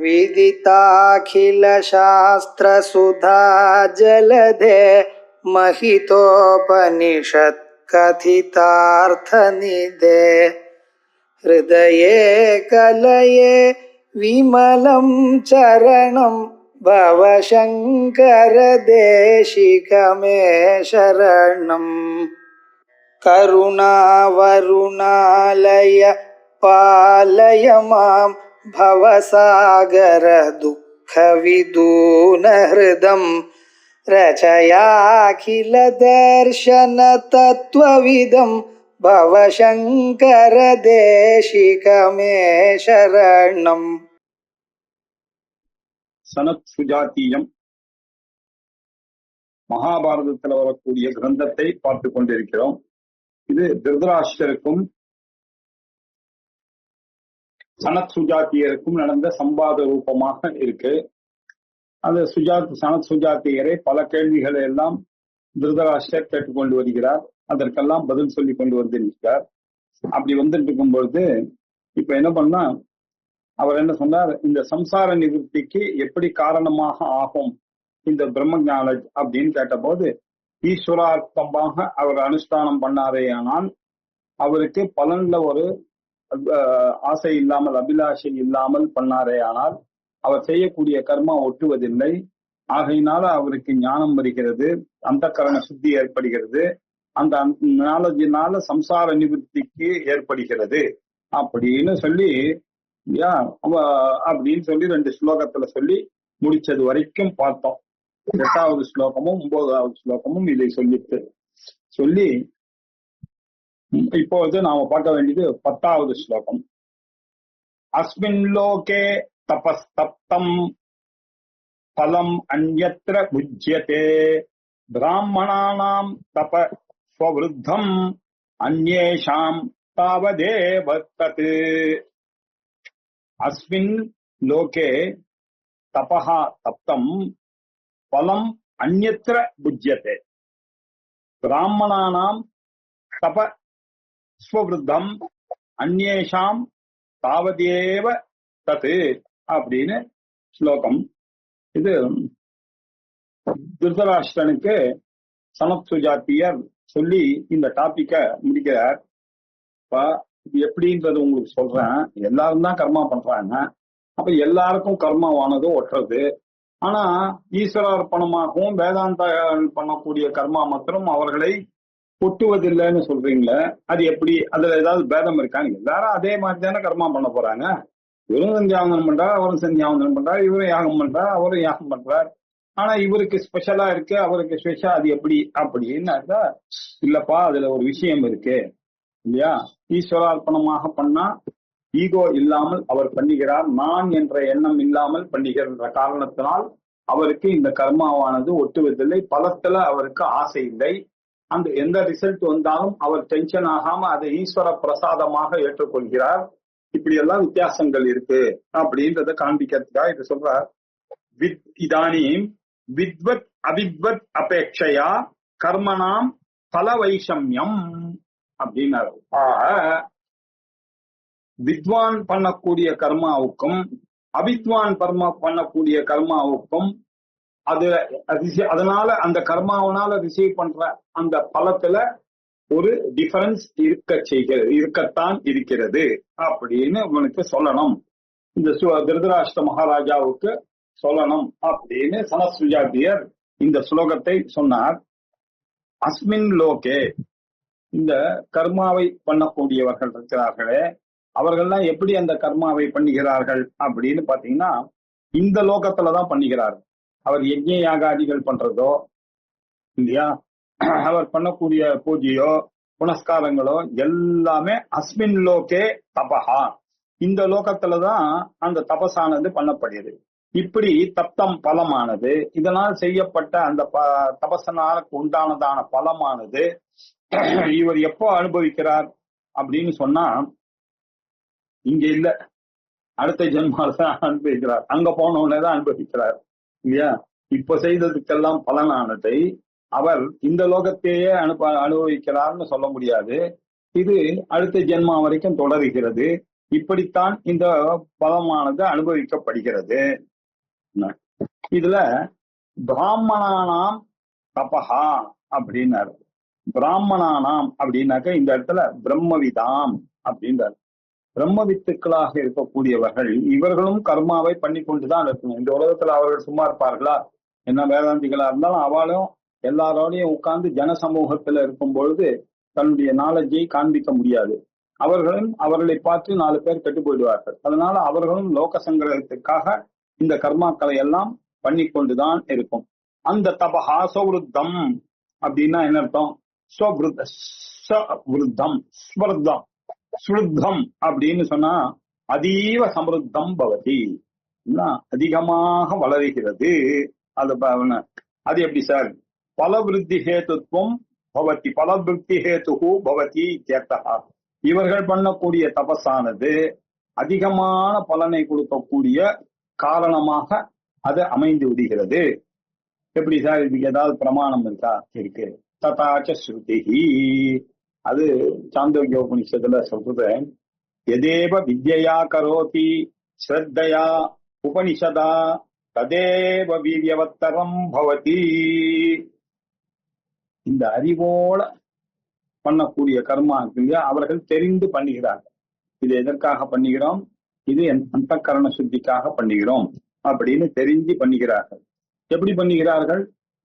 विदिताखिलशास्त्रसुधा जलधे महितोपनिषत् कथितार्थनिधे हृदये कलये विमलं चरणं भवशङ्कर देशिकमे शरणम् करुणावरुणालय पालय मां भवसागर दुःखविदूनहृदं रचयाखिल दर्शन तत्त्वविदं भवशङ्कर देशिकमे शरणम्. சனத் சுஜாத்தியம் மகாபாரதத்தில் வரக்கூடிய கிரந்தத்தை பார்த்து கொண்டிருக்கிறோம். இது திருதராஷ்டிரருக்கும் சனத் சுஜாத்தியருக்கும் நடந்த சம்பாத ரூபமாக இருக்கு. அது சனத் சுஜாத்தியரை பல கேள்விகளை எல்லாம் திருதராஷ்டிரர் கேட்டுக்கொண்டு வருகிறார். அதற்கெல்லாம் பதில் சொல்லி கொண்டு வந்திருக்கிறார். அப்படி வந்துட்டு இருக்கும் பொழுது இப்ப என்ன பண்ணா, அவர் என்ன சொன்னார், இந்த சம்சார நிவர்த்திக்கு எப்படி காரணமாக ஆகும் இந்த பிரம்ம ஞானம் அப்படின்னு கேட்ட போது, ஈஸ்வரார்த்தமாக அவர் அனுஷ்டானம் பண்ணாரே ஆனால் அவருக்கு பலன்ல ஒரு ஆசை இல்லாமல் அபிலாஷை இல்லாமல் பண்ணாரே ஆனால் அவர் செய்யக்கூடிய கர்மா ஒட்டுவதில்லை. ஆகையினால அவருக்கு ஞானம் வருகிறது, அந்த கரண சுத்தி ஏற்படுகிறது, அந்த நாலேஜினால சம்சார நிவர்த்திக்கு ஏற்படுகிறது அப்படின்னு சொல்லி அப்படின்னு சொல்லி 2 ஸ்லோகத்துல சொல்லி முடிச்சது வரைக்கும் பார்த்தோம். 8வது ஸ்லோகமும் 9வது ஸ்லோகமும் இதை சொல்லி இப்போது நாம பார்க்க வேண்டியது 10வது ஸ்லோகம். அஸ்மின் லோகே தபஸ்தப்தம் பலம் அன்யத்ர புஜ்யதே பிராமணானாம் தப ஸ்வவ்ருத்தம் அன்யேஷாம் தாவதேவ தத். அஸ்மின் லோகே தபஹ தப்தம் பலம் அன்யத்ர புஜ்யதே பிராமணானாம் தப ஸ்வவ்ருத்தம் அன்யேஷாம் தாவதேவ தத் அப்படின்னு ஸ்லோகம். இது திருதராஷ்டிரனுக்கு சனத் சுஜாத்தியர் சொல்லி இந்த டாபிக்க முடிக்கிறார். இது எப்படின்றது உங்களுக்கு சொல்றேன். எல்லாரும் தான் கர்மா பண்றாங்க. அப்ப எல்லாருக்கும் கர்மாவானது ஒட்டுறது. ஆனா ஈஸ்வரார்ப்பணமாகவும் வேதாந்த பண்ணக்கூடிய கர்மா மாத்திரம் அவர்களை ஒட்டுவதில்லைன்னு சொல்றீங்களே, அது எப்படி? அதுல ஏதாவது பேதம் இருக்காங்க? எல்லாரும் அதே மாதிரி தானே கர்மா பண்ண போறாங்க. இவரும் சந்தியாவந்தனம் பண்றார், அவரும் சந்தியாவந்தனம் பண்றார், இவரும் யாகம் பண்றார், அவரும் யாகம் பண்றார். ஆனா இவருக்கு ஸ்பெஷலா இருக்கு, அவருக்கு ஸ்பெஷல், அது எப்படி அப்படின்னாக்கா இல்லப்பா, அதுல ஒரு விஷயம் இருக்கு இல்லையா? ஈஸ்வரார்ப்பணமாக பண்ணா ஈகோ இல்லாமல் அவர் பண்ணுகிறார், நான் என்ற எண்ணம் இல்லாமல் பண்ணுகின்ற காரணத்தினால் அவருக்கு இந்த கர்மாவானது ஒட்டுவதில்லை. பலத்துல அவருக்கு ஆசை இல்லை. அந்த எந்த ரிசல்ட் வந்தாலும் அவர் டென்ஷன் ஆகாம அதை ஈஸ்வர பிரசாதமாக ஏற்றுக்கொள்கிறார். இப்படி எல்லாம் வித்தியாசங்கள் இருக்கு அப்படின்றத காண்பிக்கிறதுக்காக இது சொல்றார். இதானீம் வித்வத் அவித்வத் அபேட்சையா கர்மனாம் பல வைஷமியம் அப்படின்னாரு. வித்வான் பண்ணக்கூடிய கர்மாவுக்கும் அவித்வான் பண்ணக்கூடிய கர்மாவுக்கும் அதனால அந்த கர்மாவனால ரிசீவ் பண்ற அந்த பலத்துல ஒரு டிஃபரன்ஸ் இருக்கத்தான் இருக்கிறது அப்படின்னு அவனுக்கு சொல்லணும். இந்த திருதராஷ்டிர மகாராஜாவுக்கு சொல்லணும் அப்படின்னு சனத் சுஜாத்தியர் இந்த ஸ்லோகத்தை சொன்னார். அஸ்மின் லோகே, இந்த கர்மாவை பண்ணக்கூடியவர்கள் இருக்கிறார்களே, அவர்கள்லாம் எப்படி அந்த கர்மாவை பண்ணுகிறார்கள் அப்படின்னு பாத்தீங்கன்னா இந்த லோகத்துலதான் பண்ணுகிறார்கள். அவர் யஜ்ஞ யாகாதிகள் பண்றதோ இல்லையா, அவர் பண்ணக்கூடிய பூஜையோ புனஸ்காரங்களோ எல்லாமே அஸ்மின் லோகே தபஹா, இந்த லோகத்துலதான் அந்த தபசானது பண்ணப்படுது. இப்படி தப்தம் பலமானது, இதனால் செய்யப்பட்ட அந்த தபசனால் உண்டானதான பலமானது இவர் எப்போ அனுபவிக்கிறார் அப்படின்னு சொன்னா, இங்க இல்ல, அடுத்த ஜென்மாலதான் அனுபவிக்கிறார். அங்க போனவனேதான் அனுபவிக்கிறார் இல்லையா? இப்ப செய்ததுக்கெல்லாம் பலனானதை அவர் இந்த லோகத்தையே அனுபவிக்கிறார்னு சொல்ல முடியாது. இது அடுத்த ஜென்மா வரைக்கும் தொடர்கிறது. இப்படித்தான் இந்த பலமானது அனுபவிக்கப்படுகிறது. இதுல பிராமணானாம் தபஹா அப்படின்னாரு. பிராமணானாம் அப்படின்னாக்க இந்த இடத்துல பிரம்மவிதாம் அப்படின்றார். பிரம்ம வித்துக்களாக இருக்கக்கூடியவர்கள் இவர்களும் கர்மாவை பண்ணி கொண்டுதான் இருக்கணும். இந்த உலகத்துல அவர்கள் சும்மா இருப்பார்களா? என்ன வேதாந்திகளா இருந்தாலும் அவளும் எல்லாரோடையும் உட்கார்ந்து ஜன சமூகத்துல இருக்கும் பொழுது தன்னுடைய நாலேஜை காண்பிக்க முடியாது. அவர்களும் அவர்களை பார்த்து 4 பேர் கெட்டு போயிடுவார்கள். அதனால அவர்களும் லோக சங்கிரகத்துக்காக இந்த கர்மாக்களை எல்லாம் பண்ணி கொண்டுதான் இருக்கும். அந்த தபஹா சௌருத்தம் அப்படின்னா என்ன அர்த்தம்? ஸ்வருத்தம் ஸ்ருத்தம் அப்படின்னு சொன்னா அதீவ சமிருத்தம் பவதி, அதிகமாக வளருகிறது. அது எப்படி சார்? பலவிருத்தி ஹேத்துவம் பவதி, பலவிருத்தி ஹேத்து பவதி கேட்டா. இவர்கள் பண்ணக்கூடிய தபஸானது அதிகமான பலனை கொடுக்கக்கூடிய காரணமாக அது அமைந்து விடுகிறது. எப்படி சார்? இதுக்கு ஏதாவது பிரமாணம் இருக்கா? இருக்கு. ததாச்ச ஸ்ருதிஹி, அது சாந்தோக்கிய உபனிஷத்துல சொல்றது. எதேவ வித்யா கரோதி ஸ்ரத்தையா உபனிஷதா ததேவ வீரியவத்தரம் பவதி. இந்த அறிவோட பண்ணக்கூடிய கர்மா இல்லையா, அவர்கள் தெரிந்து பண்ணுகிறார்கள். இது எதற்காக பண்ணுகிறோம்? இது அந்த கரண சுத்திக்காக பண்ணுகிறோம் அப்படின்னு தெரிஞ்சு பண்ணுகிறார்கள். எப்படி பண்ணுகிறார்கள்?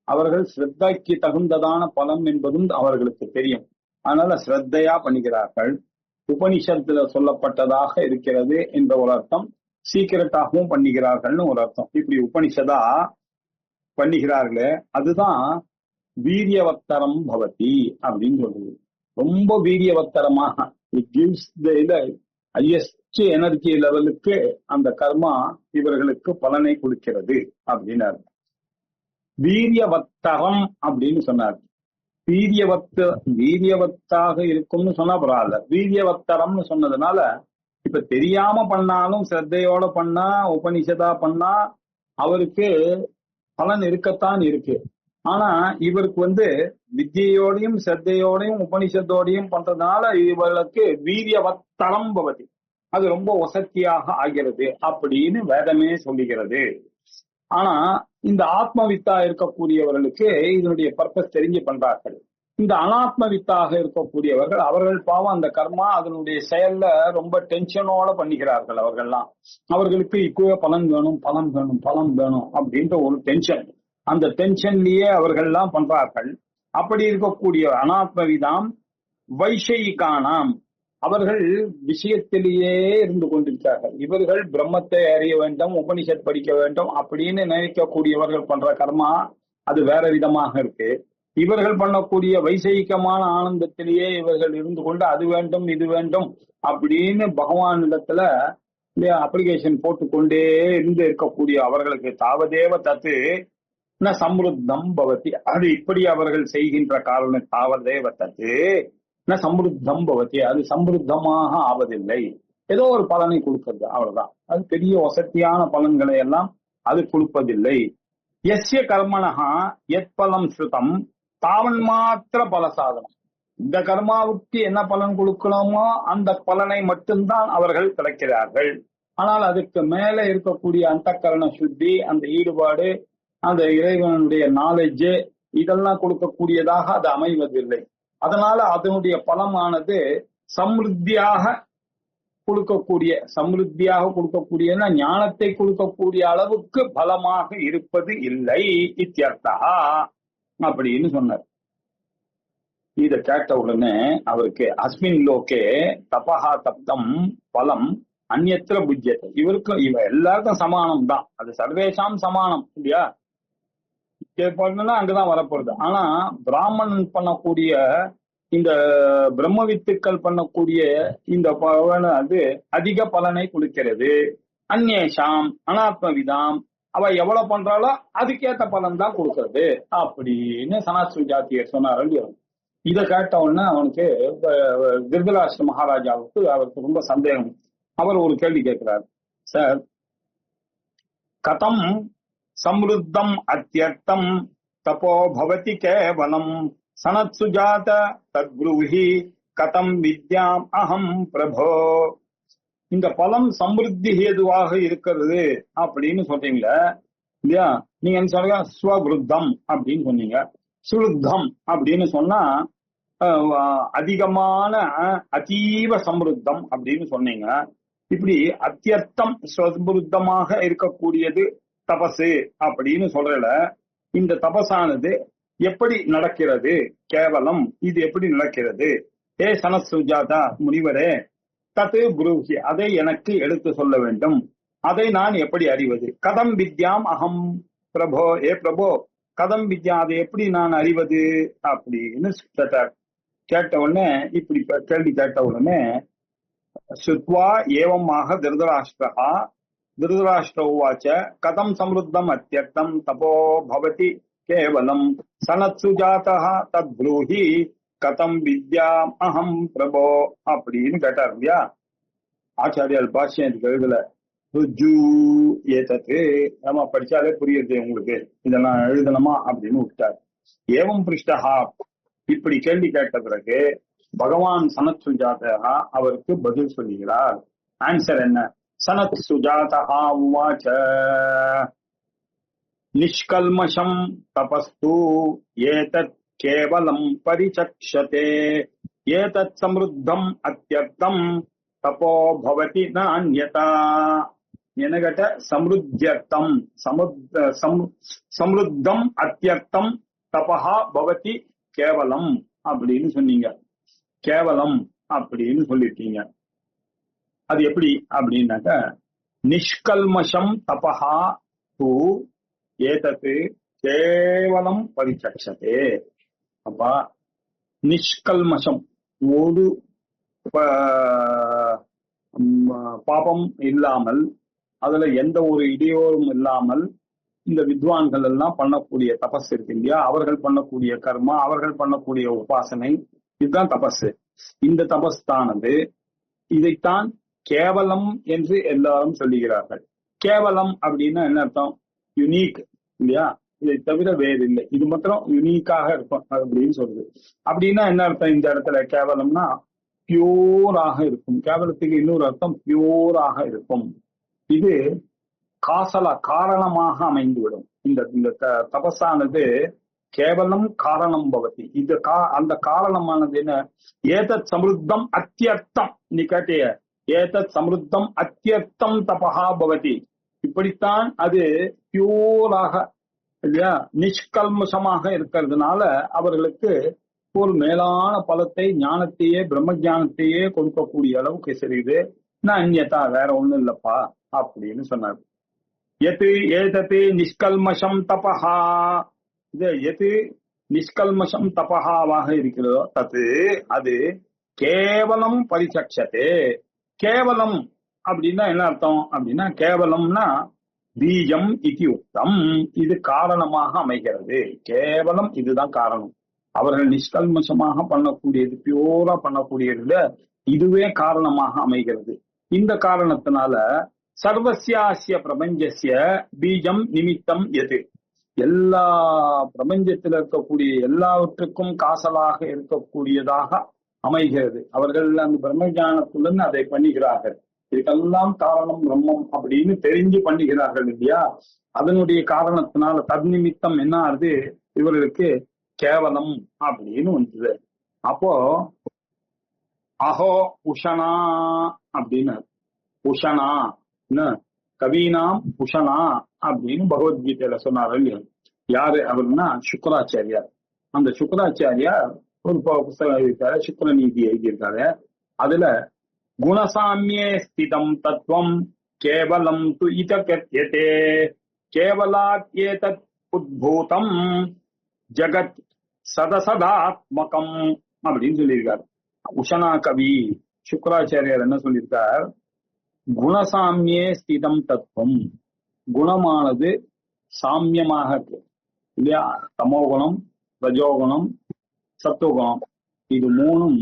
அவர்கள் ஸ்ரத்தைக்கு தகுந்ததான பலம் என்பதும் அவர்களுக்கு தெரியும். அதனால ஸ்ரத்தையா பண்ணுகிறார்கள். உபனிஷத்துல சொல்லப்பட்டதாக இருக்கிறது என்ற ஒரு அர்த்தம், சீக்கிரட்டாகவும் பண்ணுகிறார்கள்னு ஒரு அர்த்தம். இப்படி உபனிஷதா பண்ணுகிறார்களே அதுதான் வீரியவத்தரம் பவதி அப்படின்னு சொல்றது. ரொம்ப வீரியவத்தரமாக it gives the highest energy லெவலுக்கு அந்த கர்மா இவர்களுக்கு பலனை கொடுக்கிறது அப்படின்னாரு. வீரியவத்தரம் அப்படின்னு சொன்னார். வீரியவத்தாக இருக்கும்னு சொன்னா பரவாயில்ல, வீரியவத்தரம்னு சொன்னதுனால இப்ப தெரியாம பண்ணாலும் ஸ்ரத்தையோட பண்ணா உபனிஷதா பண்ணா அவருக்கு பலன் இருக்கத்தான் இருக்கு. ஆனா இவருக்கு வித்தியோடையும் ஸ்ரத்தையோடையும் உபனிஷத்தோடையும் பண்றதுனால இவர்களுக்கு வீரியவத்தரம் பவதி, அது ரொம்ப வசதியாக ஆகிறது அப்படின்னு வேதமே சொல்லுகிறது. ஆனா இந்த ஆத்மவித்தா இருக்கக்கூடியவர்களுக்கு இதனுடைய பர்பஸ் தெரிஞ்சு பண்றார்கள். இந்த அனாத்மவித்தாக இருக்கக்கூடியவர்கள் அவர்கள் பாவம் அந்த கர்மா அதனுடைய செயல்ல ரொம்ப டென்ஷனோட பண்ணுகிறார்கள். அவர்கள்லாம் அவர்களுக்கு இப்போ பலன் வேணும் பலன் வேணும் பலன் வேணும் அப்படின்ற ஒரு டென்ஷன், அந்த டென்ஷன்லயே அவர்கள்லாம் பண்றார்கள். அப்படி இருக்கக்கூடிய அனாத்மவிதாம் வைஷயிகானாம், அவர்கள் விஷயத்திலேயே இருந்து கொண்டிருக்கிறார்கள். இவர்கள் பிரம்மத்தை அறிய வேண்டும், உபனிஷத் படிக்க வேண்டும் அப்படின்னு நினைக்கக்கூடியவர்கள் பண்ற கர்மா அது வேற விதமாக இருக்கு. இவர்கள் பண்ணக்கூடிய வைசயிகமான ஆனந்தத்திலேயே இவர்கள் இருந்து கொண்டு அது வேண்டும் இது வேண்டும் அப்படின்னு பகவானிடத்துல அப்ளிகேஷன் போட்டுக்கொண்டே இருந்து இருக்கக்கூடிய அவர்களுக்கு தாவதேவ தத்து ந சம்ருத்தம் பவதி, அது இப்படி அவர்கள் செய்கின்ற காரணம் தாவதேவ தத்து ந சம்ருத்தம் பவதி, அது சம்ருத்தமாக ஆவதில்லை. ஏதோ ஒரு பலனை கொடுக்கிறது, அவ்வளவுதான். அது பெரிய வசதியான பலன்களை எல்லாம் அது கொடுப்பதில்லை. எஸ்ய கர்மணஹா எத் பலம் ஸ்ருதம் தாவன் மாத்திர பல சாதனம். இந்த கர்மாவுக்கு என்ன பலன் கொடுக்கணுமோ அந்த பலனை மட்டும்தான் அவர்கள் கிடைக்கிறார்கள். ஆனால் அதுக்கு மேல இருக்கக்கூடிய அந்த கரண சுத்தி, அந்த ஈடுபாடு, அந்த இறைவனுடைய நாலேஜ் இதெல்லாம் கொடுக்கக்கூடியதாக அது அமைவதில்லை. அதனால அதனுடைய பலமானது சம்ருத்தியாக கொடுக்கக்கூடிய ஞானத்தை கொடுக்கக்கூடிய அளவுக்கு பலமாக இருப்பது இல்லை. இத்தியர்த்தா அப்படின்னு சொன்னார். இத கேட்ட உடனே அவருக்கு அஸ்மின் லோகே தபஹா தப்தம் பலம் அந்நியத்திர புஜ்யத்தை, இவருக்கும் இவ எல்லாருக்கும் சமானம் தான், அது சர்வேஷாம் சமானம் இல்லையா, பண்ணா அங்கதான் வரப்போறது. ஆனா பிராமணன் பண்ணக்கூடிய இந்த பிரம்ம வித்துக்கள் பண்ணக்கூடிய இந்த பலன் அது அதிக பலனை கொடுக்கிறது. அந்நேஷாம் அனாத்மவிதாம், அவ எவ்வளவு பண்றாளோ அதுக்கேற்ற பலன் தான் கொடுக்கறது அப்படின்னு சனாத்ன ஜாத்தியர் சொன்னார். இத கேட்ட உடனே அவனுக்கு திருதராஷ்டிர மகாராஜாவுக்கு அவருக்கு ரொம்ப சந்தேகம். அவர் ஒரு கேள்வி கேட்கிறார். சார், கதம் சம்ருத்தம் அத்தியர்த்தம் தபோ பவதி கேவலம் சனத் சுஜாத தத்ப்ரூஹி கதம் வித்யாம் அகம் பிரபோ. இந்த பலம் சமிருத்தி ஹேதுவாக இருக்கிறது அப்படின்னு சொல்றீங்களே இல்லையா? நீங்க என்ன சொல்றீங்க? ஸ்வருத்தம் அப்படின்னு சொன்னீங்க. சுருத்தம் அப்படின்னு சொன்னா அதிகமான அதீவ சமிருத்தம் அப்படின்னு சொன்னீங்க. இப்படி அத்தியர்த்தம் ஸ்வருத்தமாக இருக்கக்கூடியது தபசு அப்படின்னு சொல்றல, இந்த தபசானது எப்படி நடக்கிறது? கேவலம் இது எப்படி நடக்கிறது? ஏ சனசுஜாதா முனிவரே, தத்து புரூஹி, அதை எனக்கு எடுத்து சொல்ல வேண்டும். அதை நான் எப்படி அறிவது? கதம் வித்யாம் அகம் பிரபோ, ஏ பிரபோ கதம் வித்யா, அதை எப்படி நான் அறிவது அப்படின்னு கேட்டார். கேட்ட உடனே இப்படி கேள்வி கேட்ட உடனே சுத்வா ஏவமாக திருதராஷ்டிரா திருதராஷ்டிர உவாச்ச கதம் சம்ருத்தம் அத்தியர்த்தம் தபோ பவதி கேவலம் சனத்சுஜாதா தத் ப்ரூஹி கதம் வித்யாம் அகம் பிரபோ அப்படின்னு கேட்டார் இல்லையா? ஆச்சாரியால் பாஷ்யம் எழுதல. ருஜு ஏதத்து நம்ம படிச்சாலே புரியுது உங்களுக்கு, இதெல்லாம் எழுதணுமா அப்படின்னு விட்டார். ஏவம் பிருஷ்டஹா, இப்படி கேள்வி கேட்ட பிறகு பகவான் சனத் சுஜாதா அவருக்கு பதில் சொல்லுகிறார். ஆன்சர் என்ன? சனத் சுஜாதா உவாச்ச நிஷ்கல்மஷம் தபஸ்து ஏதத் கேவலம் பரிசக்ஷதே ஏதத் சம்ருத்தம் அத்யர்த்தம் தபோ பவதி நான்யதா. என்ன கேட்ட? சம்ருத்தியர்த்தம் சம்ருத்தம் அத்யர்த்தம் தபஹா பவதி கேவலம் அப்படின்னு சொன்னீங்க. கேவலம் அப்படின்னு சொல்லிட்டீங்க. அது எப்படி அப்படின்னாக்க, நிஷ்கல்மஷம் தபஹா து ஏதத்து கேவலம் பரிசக்ஷதே. அப்பா நிஷ்கல்மஷம், ஒரு பாபம் இல்லாமல், அதுல எந்த ஒரு இடையூறும் இல்லாமல் இந்த வித்வான்கள் எல்லாம் பண்ணக்கூடிய தபஸ் இருக்கு இல்லையா? அவர்கள் பண்ணக்கூடிய கர்மா, அவர்கள் பண்ணக்கூடிய உபாசனை, இதுதான் தபஸ். இந்த தபஸ் தானது, இதைத்தான் கேவலம் என்று எல்லாரும் சொல்லுகிறார்கள். கேவலம் அப்படின்னா என்ன அர்த்தம்? யுனிக் இல்லையா? இதை தவிர வேறு இல்லை, இது மாத்திரம் யுனிக்காக இருக்கும் அப்படின்னு சொல்றது. அப்படின்னா என்ன அர்த்தம் இந்த இடத்துல? கேவலம்னா பியூராக இருக்கும். கேவலத்துக்கு இன்னொரு அர்த்தம் பியூராக இருக்கும். இது காரணமாக அமைந்துவிடும். இந்த தபஸானது கேவலம் காரணம் பவதி. இது அந்த காரணமானது என்ன? ஏதத் சம்ருத்தம் அத்தியர்த்தம். நீ கேட்டிய ஏதத் சம்ருத்தம் அத்தியர்த்தம் தபஹா பவதி. இப்படித்தான் அது பியூராக இல்லையா, நிஷ்கல்மஷமாக இருக்கிறதுனால அவர்களுக்கு ஒரு மேலான பலத்தை, ஞானத்தையே, பிரம்ம ஞானத்தையே கொடுக்கக்கூடிய அளவுக்கு சரியுது. நான் அந்நியதா, வேற ஒண்ணும் இல்லப்பா அப்படின்னு சொன்னார். எது ஏதது நிஷ்கல்மஷம் தபஹா, இது எது நிஷ்கல்மஷம் தபஹாவாக இருக்கிறதோ தது அது கேவலம் பரிசக்ஷதே. கேவலம் அப்படின்னா என்ன அர்த்தம் அப்படின்னா, கேவலம்னா பீஜம் இதி உக்தம், இது காரணமாக அமைகிறது. கேவலம் இதுதான் காரணம். அவர்கள் நிஷ்கல்மஷமாக பண்ணக்கூடியது, பியூரா பண்ணக்கூடியதுல இதுவே காரணமாக அமைகிறது. இந்த காரணத்தினால சர்வசியாசிய பிரபஞ்சசிய பீஜம் நிமித்தம் எது, எல்லா பிரபஞ்சத்தில் இருக்கக்கூடிய எல்லாவற்றுக்கும் காசலாக இருக்கக்கூடியதாக அமைகிறது. அவர்கள் அந்த பிரம்ம ஞானத்துடன் அதை பண்ணுகிறார்கள். இதுக்கெல்லாம் காரணம் பிரம்மம் அப்படின்னு தெரிஞ்சு பண்ணுகிறார்கள் இல்லையா? அதனுடைய காரணத்தினால தன்னிமித்தம் என்ன ஆகுது? இவர்களுக்கு கேவலம் அப்படின்னு வந்தது. அப்போ அஹோ உஷனா அப்படின்னு, உஷனா கவீனாம் உஷனா அப்படின்னு பகவத்கீதையில சொன்னார் இல்லையா? யாரு அவருன்னா சுக்கராச்சாரியார். அந்த சுக்கராச்சாரியார் ஒரு புத்தகம் எழுதியிருக்காரு, சுக்கர நீதி எழுதியிருக்காரு. அதுல குணசாமியே ஸ்திதம் தத்துவம் கேவலம் து இத கத்யதே கேவலாத் ஏதத் உத்பூதம் ஜகத் சதசதாத்மகம் அப்படின்னு சொல்லியிருக்காரு. உஷனா கவி சுக்கராச்சாரியார் என்ன சொல்லியிருக்கார்? குணசாமியே ஸ்திதம் தத்துவம், குணமானது சாமியமாக இருக்கு இல்லையா? தமோகுணம், ரஜோகுணம், சத்துவகுணம், இது மூணும்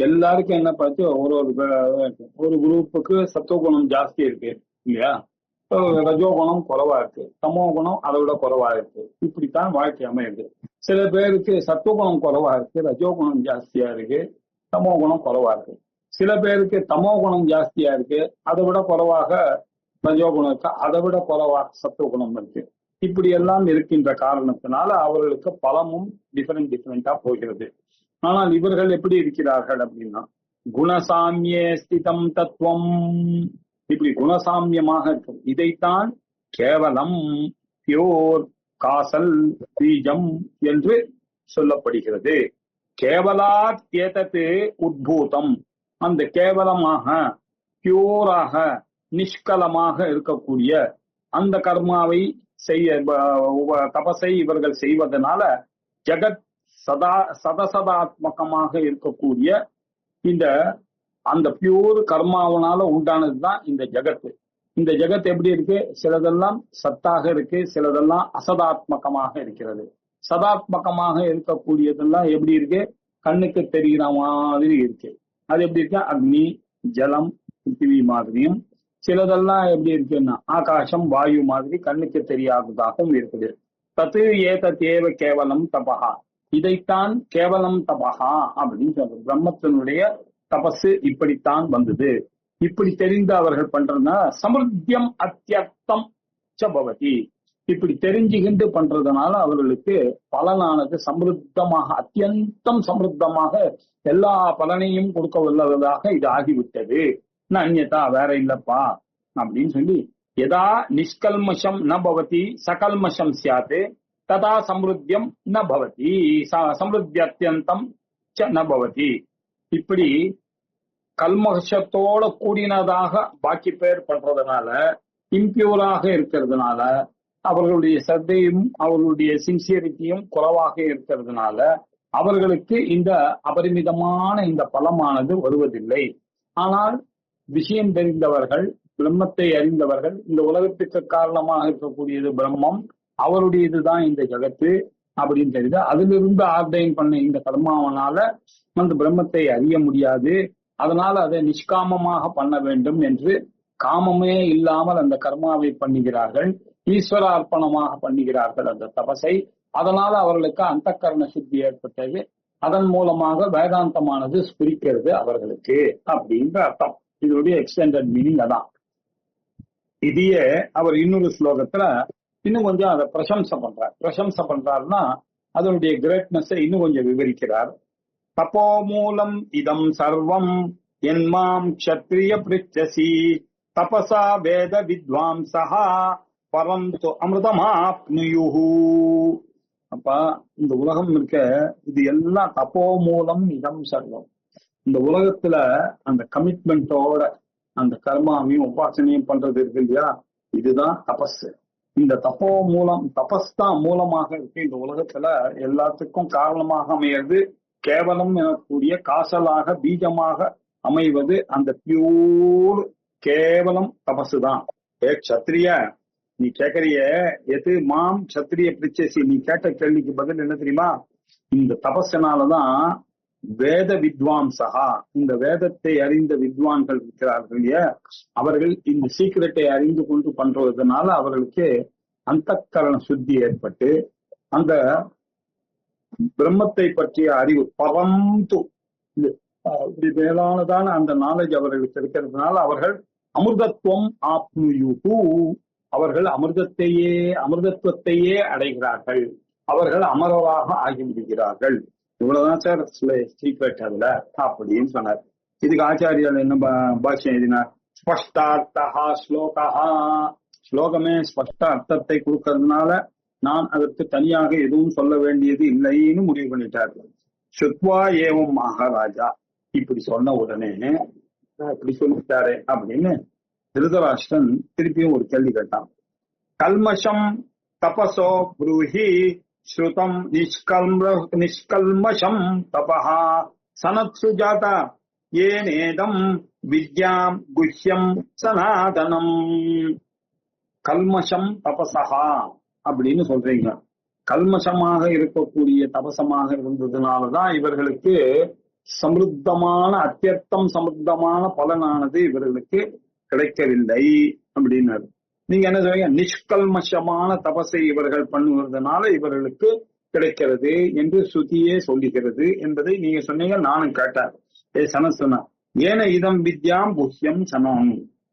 எல்லாருக்கும் என்ன பார்த்து ஒரு குரூப்புக்கு சத்துவகுணம் ஜாஸ்தி இருக்கு இல்லையா? ரஜோகுணம் குறைவா இருக்கு, தமோ குணம் அதை விட குறைவா இருக்கு. இப்படித்தான் வாழ்க்கை அமையுது. சில பேருக்கு சத்துவகுணம் குறைவா இருக்கு, ரஜோகுணம் ஜாஸ்தியா இருக்கு, தமோ குணம் குறைவா இருக்கு. சில பேருக்கு தமோ குணம் ஜாஸ்தியா இருக்கு, அதை விட குறைவாக ரஜோகுணம் இருக்கு, அதை விட குறைவாக சத்துவ குணம் இருக்கு. இப்படி எல்லாம் இருக்கின்ற காரணத்தினால அவர்களுக்கு பலமும் டிஃபரெண்டா போகிறது. ஆனால் இவர்கள் எப்படி இருக்கிறார்கள் அப்படின்னா, குணசாமியே ஸ்திதம் தத்துவம், இப்படி குணசாமியமாக இருக்கும். இதைத்தான் கேவலம், பியோர், காசல், பீஜம் என்று சொல்லப்படுகிறது. கேவலாத் ஏதத்து உத்பூதம், அந்த கேவலமாக பியூராக நிஷ்கலமாக இருக்கக்கூடிய அந்த கர்மாவை செய்ய தபசை இவர்கள் செய்வதனால ஜெகத் சதசதாத்மகமாக இருக்கக்கூடிய இந்த அந்த பியூர் கர்மாவனால உண்டானதுதான் இந்த ஜெகத்து. இந்த ஜெகத் எப்படி இருக்கு? சிலதெல்லாம் சத்தாக இருக்கு, சிலதெல்லாம் அசதாத்மகமாக இருக்கிறது. சதாத்மகமாக இருக்கக்கூடியதெல்லாம் எப்படி இருக்கு? கண்ணுக்கு தெரிகிற மாதிரி இருக்கு. அது எப்படி இருக்கு? அக்னி, ஜலம், பிருத்திவி மாதிரியும். சிலதெல்லாம் எப்படி இருக்குன்னா ஆகாசம், வாயு மாதிரி கண்ணுக்கு தெரியாததாகவும் இருக்குது. தத்து ஏதேவ கேவலம் தபஹா, இதைத்தான் கேவலம் தபஹா அப்படின்னு சொல்றது. பிரம்மத்தினுடைய தபசு இப்படித்தான் வந்தது. இப்படி தெரிந்து அவர்கள் பண்றதுனா சமிருத்தியம் அத்தியர்த்தம் சபவதி, இப்படி தெரிஞ்சுகிண்டு பண்றதுனால அவர்களுக்கு பலனானது சமிருத்தமாக, அத்தியந்தம் சமிருத்தமாக எல்லா பலனையும் கொடுக்க வல்லதாக இது ஆகிவிட்டது. அந்நியதா, வேற இல்லப்பா அப்படின்னு சொல்லி, எதா நிஷ்கல்மஷம் ந பவதி சகல்மஷம் சியாத்து ததா சமிருத்தியம் ந பவதி சமிருத்தி அத்தியந்தம் ச ந பவதி. இப்படி கல்மஷத்தோட கூடினதாக பாக்கி பேர் பண்றதுனால, இம்பியூராக இருக்கிறதுனால, அவர்களுடைய சத்தையும் அவர்களுடைய சின்சியரிட்டியும் குறைவாக இருக்கிறதுனால அவர்களுக்கு இந்த அபரிமிதமான இந்த பலமானது வருவதில்லை. ஆனால் விஷயம் தெரிந்தவர்கள், பிரம்மத்தை அறிந்தவர்கள், இந்த உலகத்துக்கு காரணமாக இருக்கக்கூடியது பிரம்மம், அவருடையதுதான் இந்த ஜகத்து அப்படின்னு தெரியுது. அதிலிருந்து ஆர்டைன் பண்ண இந்த கர்மாவனால அந்த பிரம்மத்தை அறிய முடியாது. அதனால அதை நிஷ்காமமாக பண்ண வேண்டும் என்று காமமே இல்லாமல் அந்த கர்மாவை பண்ணுகிறார்கள். ஈஸ்வர அர்ப்பணமாக பண்ணுகிறார்கள் அந்த தபசை. அதனால அவர்களுக்கு அந்த கரண சுத்தி ஏற்பட்டது. அதன் மூலமாக வேதாந்தமானது ஸ்புரிக்கிறது அவர்களுக்கு அப்படின்ற அர்த்தம். இதனுடைய எக்ஸ்டெண்டட் மீனிங் அதான். இதையே அவர் இன்னொரு ஸ்லோகத்துல இன்னும் கொஞ்சம் அதை பிரசம்சை பண்றாருன்னா அதனுடைய கிரேட்னஸ் இன்னும் கொஞ்சம் விவரிக்கிறார். தப்போ மூலம் இதம் சர்வம் என்மாம் க்ஷத்ரிய பிருச்சசி தபசா வேத வித்வாம்சஹா பரந்து அமிர்தமாப்னுயுஹு. அப்ப இந்த உலகம் இருக்க, இது எல்லாம் தப்போ மூலம் இதம் சர்வம். இந்த உலகத்துல அந்த கமிட்மெண்டோட அந்த கர்மாவையும் உபாசனையும் பண்றது இருக்கு இல்லையா, இதுதான் தபஸ். இந்த தப்போ மூலம், தபஸ் தான் மூலமாக இருக்கு இந்த உலகத்துல. எல்லாத்துக்கும் காரணமாக அமையிறது கேவலம் எனக்கூடிய காசலாக பீஜமாக அமைவது அந்த பியூர் கேவலம் தபசு தான். ஏ க்ஷத்ரிய, நீ கேட்கறிய எது மாம் க்ஷத்ரிய பிரிச்சசி, நீ கேட்ட கேள்விக்கு பதில் என்ன தெரியுமா? இந்த தபஸனாலதான் வேத வித்வாம்சகா, இந்த வேதத்தை அறிந்த வித்வான்கள் இருக்கிறார்கள் இல்லையா, அவர்கள் இந்த சீக்கிரட்டை அறிந்து கொண்டு பண்றதுனால அவர்களுக்கு அந்தக்கரண சுத்தி ஏற்பட்டு அந்த பிரம்மத்தை பற்றிய அறிவு பரந்து மேலானதான அந்த நாலேஜ் அவர்களுக்கு இருக்கிறதுனால அவர்கள் அமிர்தத்துவம் ஆப்னுயுஹு, அவர்கள் அமிர்தத்துவத்தையே அடைகிறார்கள். அவர்கள் அமரராக ஆகிவிடுகிறார்கள். இவ்வளவுதான் சார் சீக்ரெட் அதுல அப்படின்னு சொன்னார். இதுக்கு ஆச்சாரியால் என்ன பாஷ்யம் எழுதினார்? ஸ்பஷ்டார்த்தஹா ஸ்லோகஹா, ஸ்லோகமே ஸ்பஷ்ட அர்த்தத்தை கொடுக்கறதுனால நான் அதற்கு தனியாக எதுவும் சொல்ல வேண்டியது இல்லைன்னு முடிவு பண்ணிட்டார்கள். சுத்வா ஏவம் மகாராஜா, இப்படி சொன்ன உடனே இப்படி சொல்லிட்டாரு அப்படின்னு திருதராஷ்டிரன் திருப்பியும் ஒரு கேள்வி கேட்டான். கல்மஷம் தபசோ ப்ரூஹி ஸ்ருதம் நிஷ்கல்மஷம் தபஹா சனத்சு ஜாதா ஏனேதம் வித்யாம் குஹ்யம் சனாதனம். கல்மஷம் தபசஹா அப்படின்னு சொல்றீங்க. கல்மஷமாக இருக்கக்கூடிய தபசமாக இருந்ததுனாலதான் இவர்களுக்கு சமிருத்தமான அத்தியர்த்தம் சமிருத்தமான பலனானது இவர்களுக்கு கிடைக்கவில்லை அப்படின்னாரு. நீங்க என்ன சொல்றீங்க? நிஷ்கல்மஷமான தபசை இவர்கள் பண்ணுவதனால இவர்களுக்கு கிடைக்கிறது என்று ஸ்ருதியே சொல்லுகிறது என்பதை நீங்க சொன்னீங்க. நானும் கேட்டேன். சன சொன்ன ஏன இதம் வித்யாம் குஹ்யம் சனம்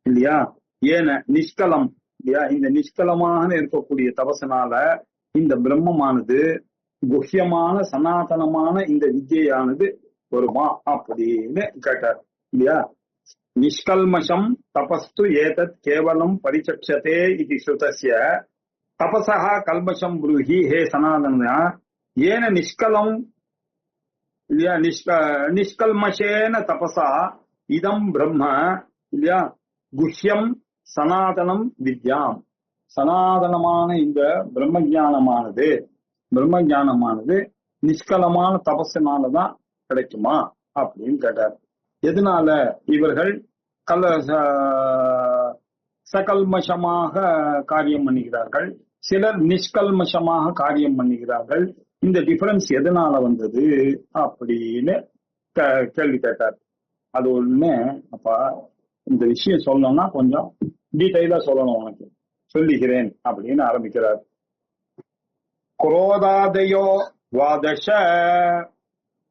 இல்லையா, ஏன நிஷ்கலம் இல்லையா, இந்த நிஷ்கலமாக இருக்கக்கூடிய தபசனால இந்த பிரம்மமானது குஹ்யமான சனாதனமான இந்த வித்யானது வருமா அப்படின்னு கேட்டார் இல்லையா. நிஷ்கல்மஷம் தபஸ்து ஏதத் கேவலம் பரிச்சக்ஷதே இது ஸ்ருதஸ்ய தபசா கல்மஷம் ப்ரூஹி ஹே சனாதனா ஏன நிஷ்கலம் இல்லையா, நிஷ்கல்மஷேன தபசா இதம் பிரம்ம இல்லையா குஹ்யம் சனாதனம் வித்யாம், சனாதனமான இந்த பிரம்ம ஞானமானது நிஷ்கலமான தபஸினாலதான் கிடைக்குமா அப்படின்னு கேட்டார். எதனால இவர்கள் சகல்மஷமாக காரியம் பண்ணுகிறார்கள், சிலர் நிஷ்கல்மஷமாக காரியம் பண்ணுகிறார்கள், இந்த டிஃபரன்ஸ் எதனால வந்தது அப்படின்னு கேள்வி கேட்டார். அது ஒண்ணு. அப்ப இந்த விஷயம் சொல்லணும்னா கொஞ்சம் டீடைலா சொல்லணும், உனக்கு சொல்லுகிறேன் அப்படின்னு ஆரம்பிக்கிறார். குரோதாதயோ துவாதச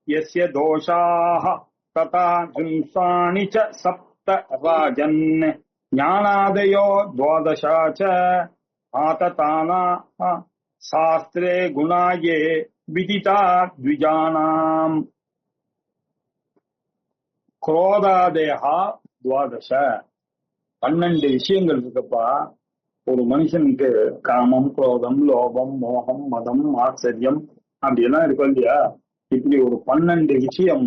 யஸ்ய தோஷாஹ ததா ஹிம்சானி ச சப்த ராஜன் ஞானாதயோ துவாதசா ச ஆததானாஹ சாஸ்திரே குணாயே விதிதா த்விஜானாம். குரோதாதயா துவாதச 12 விஷயங்கள் இருக்குப்பா. ஒரு மனுஷனுக்கு காமம், குரோதம், லோபம், மோகம், மதம், ஆச்சரியம் அப்படி எல்லாம் இருக்கும் இல்லையா. இப்படி ஒரு 12 விஷயம்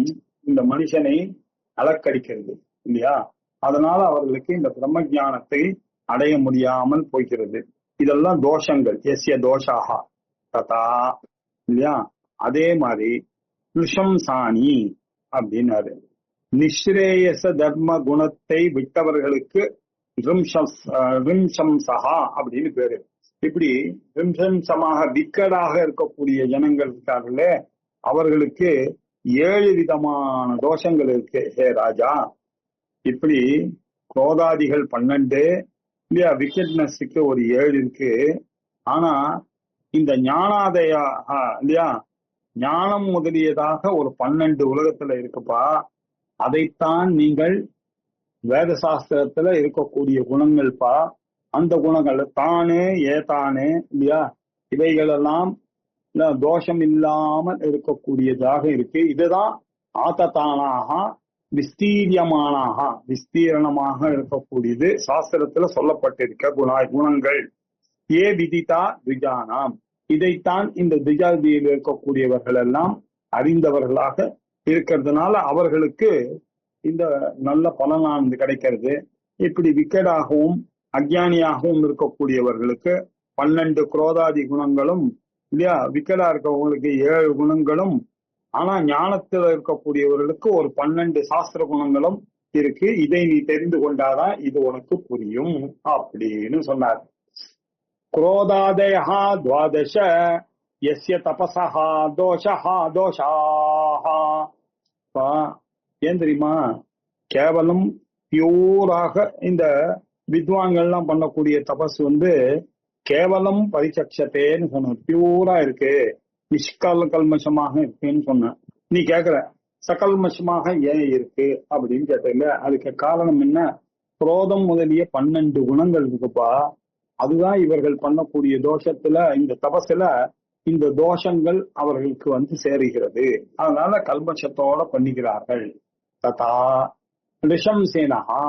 இந்த மனுஷனை அலக்கடிக்கிறது இல்லையா. அதனால அவர்களுக்கு இந்த பிரம்ம ஞானத்தை அடைய முடியாமல் போகிறது. இதெல்லாம் தோஷங்கள். எஸ்ய தோஷாகா ததா இல்லையா. அதே மாதிரி ருஷம்சானி அப்படின்னாரு. நிஸ்ரேயச தர்ம குணத்தை விட்டவர்களுக்கு ரிம்சம்சஹா அப்படின்னு பேரு. இப்படி ரிம்சம்சமாக விக்கடாக இருக்கக்கூடிய ஜனங்கள் இருக்கார்களே, அவர்களுக்கு 7 விதமான தோஷங்கள் இருக்கு. ஹே ராஜா, இப்படி குரோதாதிகள் 12 இல்லையா, விக்கெட்னஸுக்கு ஒரு 7 இருக்கு. ஆனா இந்த ஞானாதயா இல்லையா, ஞானம் முதலியதாக ஒரு 12 உலகத்துல இருக்குப்பா. அதைத்தான் நீங்கள் வேத சாஸ்திரத்துல இருக்கக்கூடிய குணங்கள்பா. அந்த குணங்கள் தானே ஏதானே இல்லையா, இவைகளெல்லாம் தோஷம் இல்லாமல் இருக்கக்கூடியதாக இருக்கு. இதுதான் ஆததானாக விஸ்தீரியமானாக விஸ்தீரணமாக இருக்கக்கூடியது சாஸ்திரத்துல சொல்லப்பட்டிருக்க குணங்கள். ஏ விதிதா த்விஜானாம், இதைத்தான் இந்த திஜாதியில் இருக்கக்கூடியவர்கள் எல்லாம் அறிந்தவர்களாக இருக்கிறதுனால அவர்களுக்கு இந்த நல்ல பலனானது கிடைக்கிறது. இப்படி விக்கடாகவும் அஜ்ஞானியாகவும் இருக்கக்கூடியவர்களுக்கு 12 குரோதாதி குணங்களும் இல்லையா, விக்கடா இருக்கவங்களுக்கு 7 குணங்களும், ஆனா ஞானத்துல இருக்கக்கூடியவர்களுக்கு ஒரு 12 சாஸ்திர குணங்களும் இருக்கு. இதை நீ தெரிந்து கொண்டாதான் இது உனக்கு புரியும் அப்படின்னு சொன்னார். குரோதாதயா துவாதச யஸ்ய தபசஹா தோஷஹா தோஷாஹா. ஏன் தெரியுமா, கேவலம் பியூராக இந்த வித்வான்கள்லாம் பண்ணக்கூடிய தபஸ் கேவலம் பரிச்சக்ஷத்தேன்னு சொன்ன, பியூரா இருக்கு, நிஷ்கல்மஷமாக இருக்குன்னு சொன்ன. நீ கேக்குற சகல்மஷமாக ஏன் இருக்கு அப்படின்னு கேட்டல, அதுக்கு காரணம் என்ன? குரோதம் முதலிய 12 குணங்கள் இருக்குப்பா. அதுதான் இவர்கள் பண்ணக்கூடிய தோஷத்துல, இந்த தபஸ்ல இந்த தோஷங்கள் அவர்களுக்கு சேருகிறது. அதனால கல்மஷத்தோட பண்ணிக்கிறார்கள். ததா ரிஷம்சேனஹா,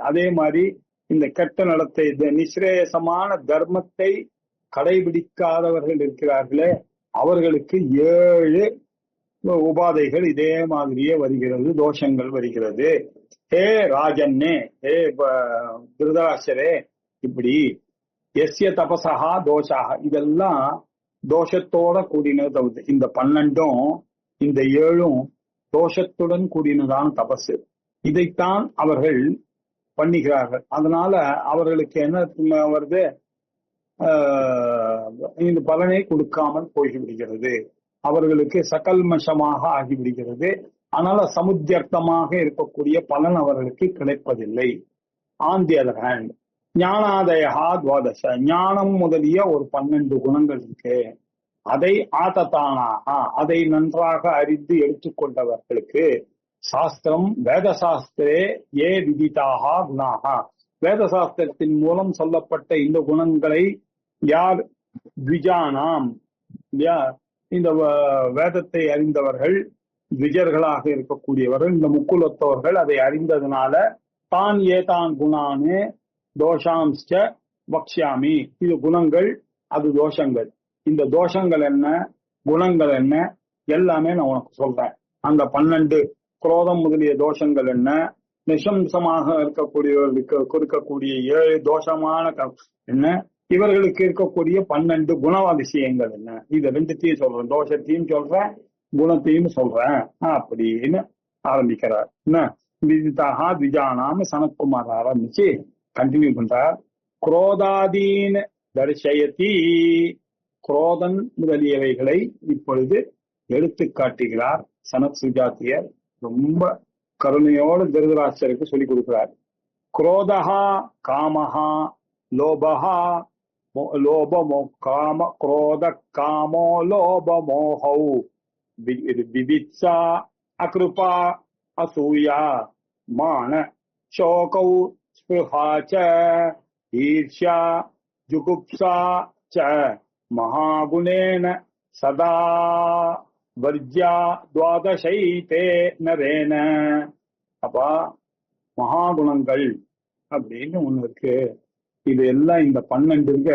அதே மாதிரி இந்த கெட்ட நடத்தை, நிஸ்ரேயசமான தர்மத்தை கடைபிடிக்காதவர்கள் இருக்கிறார்களே, அவர்களுக்கு 7 உபாதைகள் இதே மாதிரியே வருகிறது, தோஷங்கள் வருகிறது. ஹே ராஜன்னே, ஹே திருதராஷ்டிரே, இப்படி எஸ்ய தபசஹா தோஷாக, இதெல்லாம் தோஷத்தோட கூடினது. இந்த 12ம் இந்த 7ம் தோஷத்துடன் கூடினதான தபசு. இதைத்தான் அவர்கள் பண்ணுகிறார்கள். அதனால அவர்களுக்கு என்ன வருது, இந்த பலனை கொடுக்காமல் போய்விடுகிறது. அவர்களுக்கு சகல்மஷமாக ஆகிவிடுகிறது. அதனால சமுத்தியர்த்தமாக இருக்கக்கூடிய பலன் அவர்களுக்கு கிடைப்பதில்லை. ஆன் தி அதர் ஹேண்ட் ஞானாதயா துவாதச, ஞானம் முதலிய ஒரு 12 குணங்கள் இருக்கு. அதை ஆததானாக, அதை நன்றாக அறிந்து எடுத்துக்கொண்டவர்களுக்கு சாஸ்திரம் வேத சாஸ்திரே ஏ விதிதாக குணாக, வேத சாஸ்திரத்தின் மூலம் சொல்லப்பட்ட இந்த குணங்களை யார் த்விஜானாம், இல்லையா, இந்த வேதத்தை அறிந்தவர்கள், த்விஜர்களாக இருக்கக்கூடியவர்கள், இந்த முக்குலத்தவர்கள் அதை அறிந்ததுனால தான் ஏதான் குணானு தோஷாம்ச வக்ஷாமி, இது குணங்கள் அது தோஷங்கள், இந்த தோஷங்கள் என்ன குணங்கள் என்ன எல்லாமே நான் உனக்கு சொல்றேன். அந்த 12 குரோதம் முதலிய தோஷங்கள் என்ன, நிசம்சமாக இருக்கக்கூடியவர்களுக்கு இருக்கக்கூடிய 7 தோஷமான என்ன, இவர்களுக்கு இருக்கக்கூடிய 12 குணாதிசயங்கள் என்ன, இது ரெண்டுத்தையும் சொல்றேன், தோஷத்தையும் சொல்றேன் குணத்தையும் சொல்றேன் அப்படின்னு ஆரம்பிக்கிறார். என்ன விதிதாக த்விஜானாம் சனத்குமார் ஆரம்பிச்சு கண்டினியூ பண்றார். குரோதாதீன் தர்ஷயதி, குரோதன் முதலியவைகளை இப்பொழுது எடுத்து காட்டுகிறார் சனத் சுஜாத்தியர். ரொம்ப கருணையோடு திருதராஷ்டிரருக்கு சொல்லிக் கொடுக்கிறார். குரோதஹா காமஹா லோபஹா லோபமோ காம குரோத காமோ லோபமோஹௌ விவித்சா அக்ருபா அசூயா மான சோகௌ ஸ்பிருஹா ச ஈர்ஷ்யா ஜுகுப்சா ச மகாகுணேன சதா வர்ஜ்யா துவாதசைதே நரேன. அப்பா மகாகுணங்கள் அப்படின்னு ஒண்ணு இருக்கு, இது எல்லாம் இந்த 12 இருக்க,